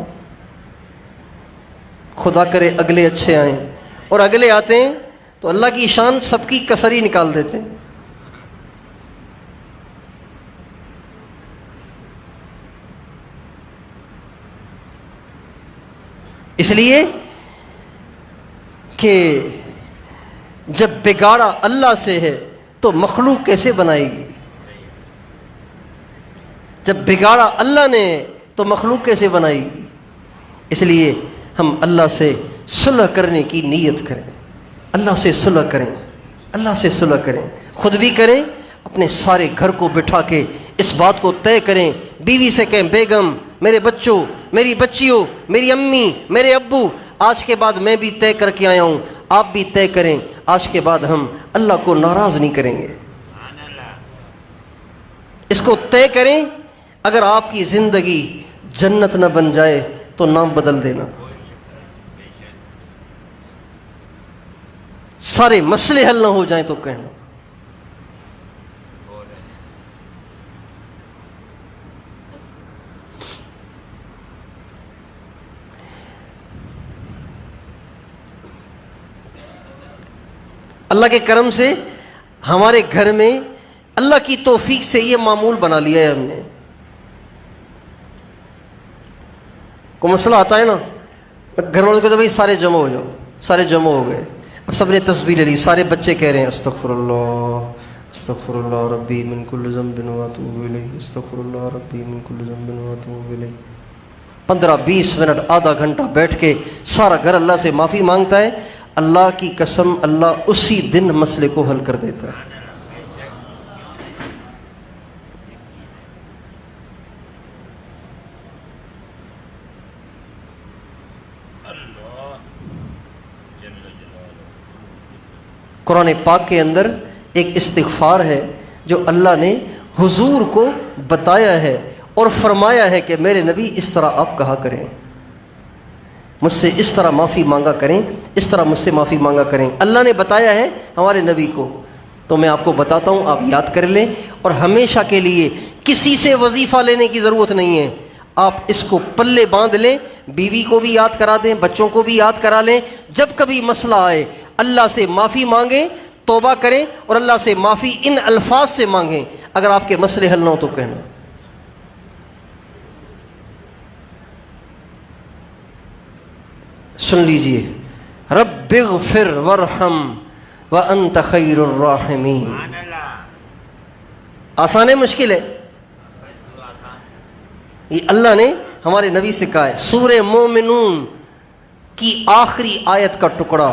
خدا کرے اگلے اچھے آئیں. اور اگلے آتے ہیں تو اللہ کی شان سب کی کسری نکال دیتے ہیں. اس لیے کہ جب بگاڑا اللہ سے ہے تو مخلوق کیسے بنائے گی؟ جب بگاڑا اللہ نے تو مخلوق کیسے بنائے گی؟ اس لیے ہم اللہ سے صلح کرنے کی نیت کریں، اللہ سے صلح کریں، اللہ سے صلح کریں، خود بھی کریں، اپنے سارے گھر کو بٹھا کے اس بات کو طے کریں. بیوی سے کہیں بیگم، میرے بچوں، میری بچیوں، میری امی، میرے ابو، آج کے بعد میں بھی طے کر کے آیا ہوں، آپ بھی طے کریں، آج کے بعد ہم اللہ کو ناراض نہیں کریں گے. اس کو طے کریں. اگر آپ کی زندگی جنت نہ بن جائے تو نام بدل دینا. سارے مسئلے حل نہ ہو جائیں تو کہنا. اللہ کے کرم سے ہمارے گھر میں اللہ کی توفیق سے یہ معمول بنا لیا ہے ہم نے. کوئی مسئلہ آتا ہے نا، گھر والوں کو تو بھائی سارے جمع ہو جاؤ، سارے جمع ہو گئے. اب سب نے تسبیح لے لی، سارے بچے کہہ رہے ہیں استغفر اللہ استغفراللہ ربی من کل ذنب واتوب الیہ، استغفراللہ ربی من کل ذنب واتوب الیہ۔ 15-20 منٹ آدھا گھنٹہ بیٹھ کے سارا گھر اللہ سے معافی مانگتا ہے، اللہ کی قسم اللہ اسی دن مسئلے کو حل کر دیتا ہے۔ قرآن پاک کے اندر ایک استغفار ہے جو اللہ نے حضور کو بتایا ہے اور فرمایا ہے کہ میرے نبی اس طرح آپ کہا کریں، مجھ سے اس طرح معافی مانگا کریں، اس طرح مجھ سے معافی مانگا کریں۔ اللہ نے بتایا ہے ہمارے نبی کو، تو میں آپ کو بتاتا ہوں، آپ یاد کر لیں، اور ہمیشہ کے لیے کسی سے وظیفہ لینے کی ضرورت نہیں ہے، آپ اس کو پلے باندھ لیں، بیوی کو بھی یاد کرا دیں، بچوں کو بھی یاد کرا لیں، جب کبھی مسئلہ آئے اللہ سے معافی مانگیں، توبہ کریں اور اللہ سے معافی ان الفاظ سے مانگیں، اگر آپ کے مسئلے حل نہ ہو تو کہنا۔ سن لیجئے، رب اغفر وارحم وانت خیر الراحمین۔ آسان ہے مشکل ہے؟ یہ اللہ نے ہمارے نبی سے کہا ہے۔ سورہ مومنون کی آخری آیت کا ٹکڑا،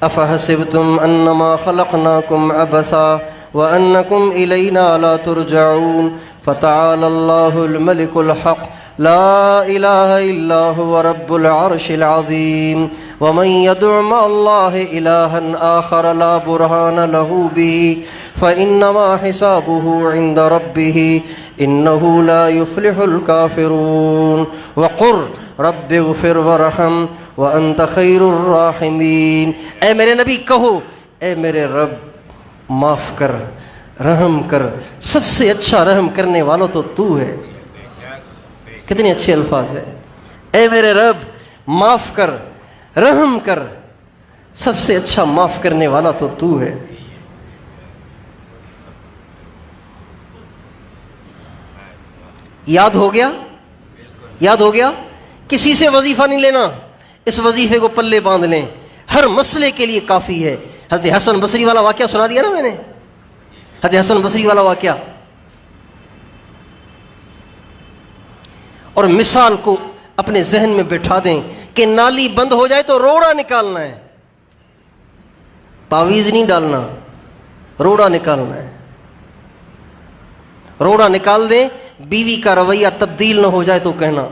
افحسبتم انما خلقناکم عبثا وانکم الینا لا ترجعون فتعالی اللہ الملک الحق لا الہ الا هو رب العرش العظیم ومن يدع مع اللہ الہا آخر لا برہان له به فانما حسابه عند ربه انه لا يفلح الكافرون وقر رب اغفر وارحم وانت خیر الراحمین۔ اے میرے نبی کہو، اے میرے رب معاف کر، رحم کر، سب سے اچھا رحم کرنے والا تو تو ہے۔ کتنے اچھے الفاظ ہیں، اے میرے رب معاف کر، رحم کر، سب سے اچھا معاف کرنے والا تو تو ہے۔ یاد ہو گیا؟ یاد ہو گیا؟ کسی سے وظیفہ نہیں لینا، اس وظیفے کو پلے باندھ لیں، ہر مسئلے کے لیے کافی ہے۔ حضرت حسن بصری والا واقعہ سنا دیا نا میں نے، حضرت حسن بصری والا واقعہ، اور مثال کو اپنے ذہن میں بٹھا دیں کہ نالی بند ہو جائے تو روڑا نکالنا ہے، تعویذ نہیں ڈالنا، روڑا نکالنا ہے۔ روڑا نکال دیں، بیوی کا رویہ تبدیل نہ ہو جائے تو کہنا۔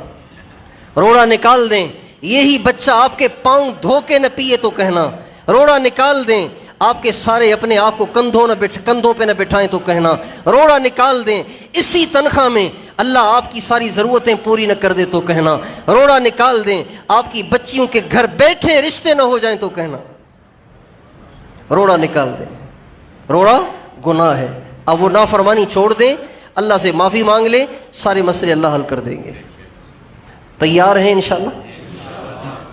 روڑا نکال دیں، یہی بچہ آپ کے پاؤں دھو کے نہ پیے تو کہنا۔ روڑا نکال دیں، آپ کے سارے اپنے آپ کو کندھوں پہ نہ بٹھائیں تو کہنا۔ روڑا نکال دیں، اسی تنخواہ میں اللہ آپ کی ساری ضرورتیں پوری نہ کر دے تو کہنا۔ روڑا نکال دیں، آپ کی بچیوں کے گھر بیٹھے رشتے نہ ہو جائیں تو کہنا۔ روڑا نکال دیں، روڑا گناہ ہے، اب وہ نافرمانی چھوڑ دیں، اللہ سے معافی مانگ لیں، سارے مسئلے اللہ حل کر دیں گے۔ تیار ہیں انشاءاللہ؟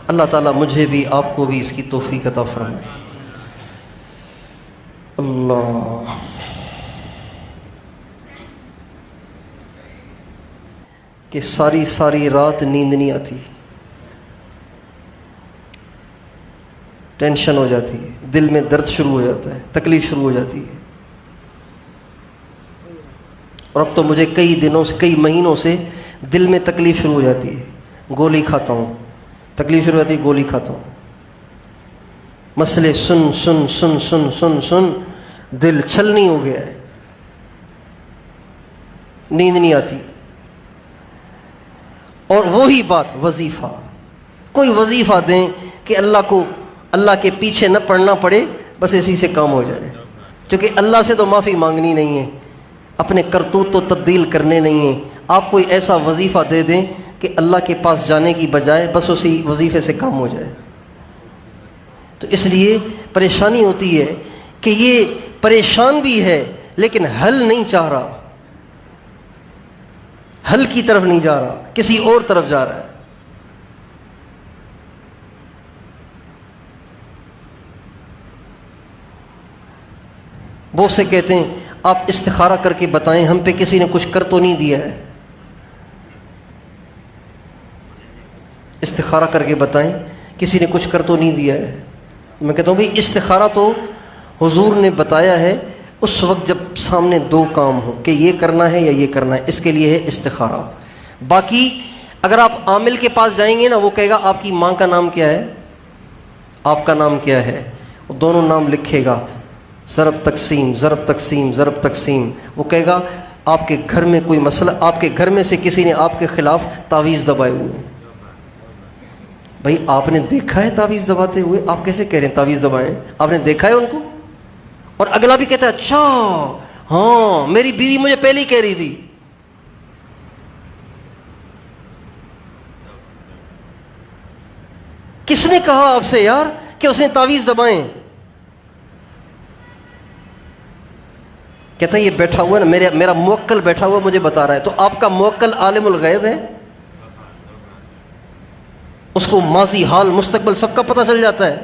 اللہ تعالیٰ مجھے بھی آپ کو بھی اس کی توفیق عطا فرمائے۔ اللہ کہ ساری رات نیند نہیں آتی، ٹینشن ہو جاتی ہے، دل میں درد شروع ہو جاتا ہے، تکلیف شروع ہو جاتی ہے۔ اور اب تو مجھے کئی مہینوں سے دل میں تکلیف شروع ہو جاتی ہے، گولی کھاتا ہوں، تکلیف شروع ہو جاتی ہے، گولی کھاتا ہوں، مسئلے سن سن سن سن سن سن دل چھلنی ہو گیا ہے، نیند نہیں آتی۔ اور وہی بات وظیفہ، کوئی وظیفہ دیں کہ اللہ کے پیچھے نہ پڑنا پڑے، بس اسی سے کام ہو جائے، کیونکہ اللہ سے تو معافی مانگنی نہیں ہے، اپنے کرتوت تو تبدیل کرنے نہیں ہیں۔ آپ کوئی ایسا وظیفہ دے دیں کہ اللہ کے پاس جانے کی بجائے بس اسی وظیفے سے کام ہو جائے۔ تو اس لیے پریشانی ہوتی ہے کہ یہ پریشان بھی ہے لیکن حل نہیں چاہ رہا، حل کی طرف نہیں جا رہا، کسی اور طرف جا رہا ہے۔ بہت سے کہتے ہیں آپ استخارہ کر کے بتائیں، ہم پہ کسی نے کچھ کر تو نہیں دیا ہے۔ استخارہ کر کے بتائیں، کسی نے کچھ کر تو نہیں دیا ہے۔ میں کہتا ہوں بھئی استخارہ تو حضور نے بتایا ہے، اس وقت جب سامنے دو کام ہوں کہ یہ کرنا ہے یا یہ کرنا ہے، اس کے لیے ہے استخارہ۔ باقی اگر آپ عامل کے پاس جائیں گے نا، وہ کہے گا آپ کی ماں کا نام کیا ہے، آپ کا نام کیا ہے، وہ دونوں نام لکھے گا، ضرب تقسیم ضرب تقسیم ضرب تقسیم۔ وہ کہے گا آپ کے گھر میں کوئی مسئلہ، آپ کے گھر میں سے کسی نے آپ کے خلاف تعویذ دبائے ہوئے ہیں۔ بھائی آپ نے دیکھا ہے تعویذ دباتے ہوئے؟ آپ کیسے کہہ رہے ہیں تعویذ دبائیں؟ آپ نے دیکھا ہے ان کو؟ اور اگلا بھی کہتا ہے اچھا ہاں میری بیوی مجھے پہلے ہی کہہ رہی تھی۔ کس نے کہا آپ سے یار کہ اس نے تعویذ دبائیں؟ کہتا ہے یہ بیٹھا ہوا ہے نا، میرا موکل بیٹھا ہوا مجھے بتا رہا ہے۔ تو آپ کا موکل عالم الغیب ہے، اس کو ماضی حال مستقبل سب کا پتہ چل جاتا ہے۔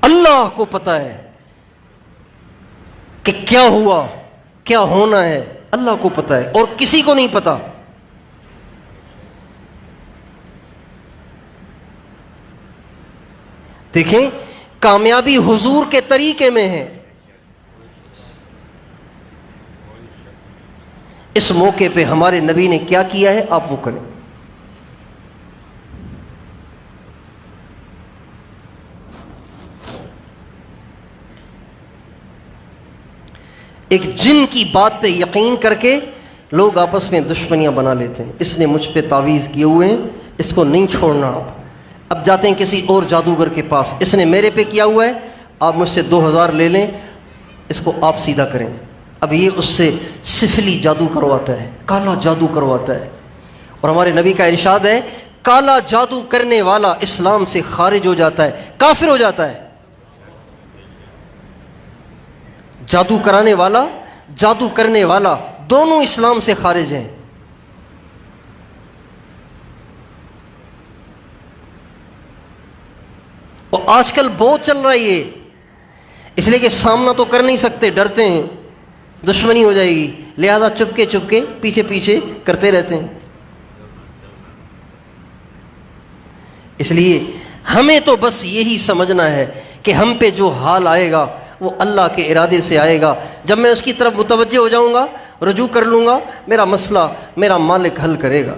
اللہ کو پتہ ہے کہ کیا ہوا کیا ہونا ہے، اللہ کو پتہ ہے اور کسی کو نہیں پتہ۔ دیکھیں کامیابی حضور کے طریقے میں ہے۔ اس موقع پہ ہمارے نبی نے کیا کیا ہے آپ وہ کریں۔ ایک جن کی بات پہ یقین کر کے لوگ آپس میں دشمنیاں بنا لیتے ہیں، اس نے مجھ پہ تعویذ کیے ہوئے ہیں، اس کو نہیں چھوڑنا۔ آپ اب جاتے ہیں کسی اور جادوگر کے پاس، اس نے میرے پہ کیا ہوا ہے، آپ مجھ سے 2000 لے لیں، اس کو آپ سیدھا کریں۔ اب یہ اس سے سفلی جادو کرواتا ہے، کالا جادو کرواتا ہے۔ اور ہمارے نبی کا ارشاد ہے کالا جادو کرنے والا اسلام سے خارج ہو جاتا ہے، کافر ہو جاتا ہے۔ جادو کرانے والا جادو کرنے والا دونوں اسلام سے خارج ہیں۔ اور آج کل بہت چل رہا ہے یہ، اس لیے کہ سامنا تو کر نہیں سکتے، ڈرتے ہیں دشمنی ہو جائے گی، لہذا چپکے چپکے پیچھے پیچھے کرتے رہتے ہیں۔ اس لیے ہمیں تو بس یہی سمجھنا ہے کہ ہم پہ جو حال آئے گا وہ اللہ کے ارادے سے آئے گا۔ جب میں اس کی طرف متوجہ ہو جاؤں گا، رجوع کر لوں گا، میرا مسئلہ میرا مالک حل کرے گا،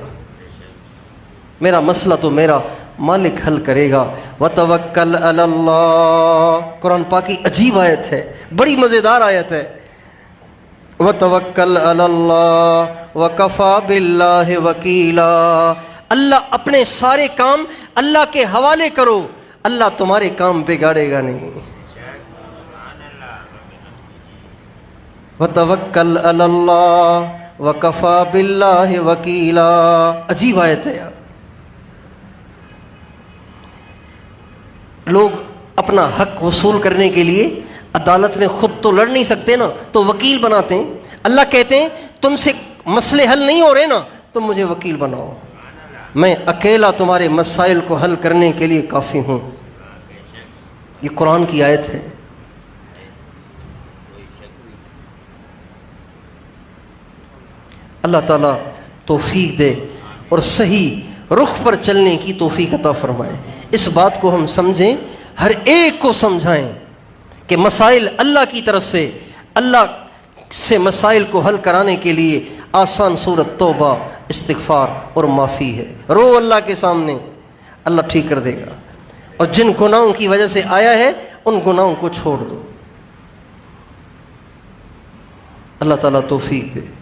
میرا مسئلہ تو میرا مالک حل کرے گا۔ وَتَوَكَّلْ عَلَى اللَّهِ، قرآن پاک کی عجیب آیت ہے، بڑی مزیدار آیت ہے۔ وَتَوَكَّلْ عَلَى اللَّهِ وَكَفَى بِاللَّهِ وَكِيلًا، اللہ اپنے سارے کام اللہ کے حوالے کرو، اللہ تمہارے کام بگاڑے گا نہیں۔ وَتَوَكَّلْ عَلَى اللَّهِ وَكَفَى بِاللَّهِ وَكِيلًا، عجیب آیت ہے یار۔ لوگ اپنا حق وصول کرنے کے لیے عدالت میں خود تو لڑ نہیں سکتے نا، تو وکیل بناتے ہیں۔ اللہ کہتے ہیں تم سے مسئلے حل نہیں ہو رہے نا، تم مجھے وکیل بناؤ، میں اکیلا تمہارے مسائل کو حل کرنے کے لیے کافی ہوں۔ یہ قرآن کی آیت ہے۔ اللہ تعالیٰ توفیق دے اور صحیح رخ پر چلنے کی توفیق عطا فرمائے۔ اس بات کو ہم سمجھیں، ہر ایک کو سمجھائیں کہ مسائل اللہ کی طرف سے، اللہ سے مسائل کو حل کرانے کے لیے آسان صورت توبہ، استغفار اور معافی ہے۔ رو اللہ کے سامنے، اللہ ٹھیک کر دے گا۔ اور جن گناہوں کی وجہ سے آیا ہے ان گناہوں کو چھوڑ دو۔ اللہ تعالیٰ توفیق دے۔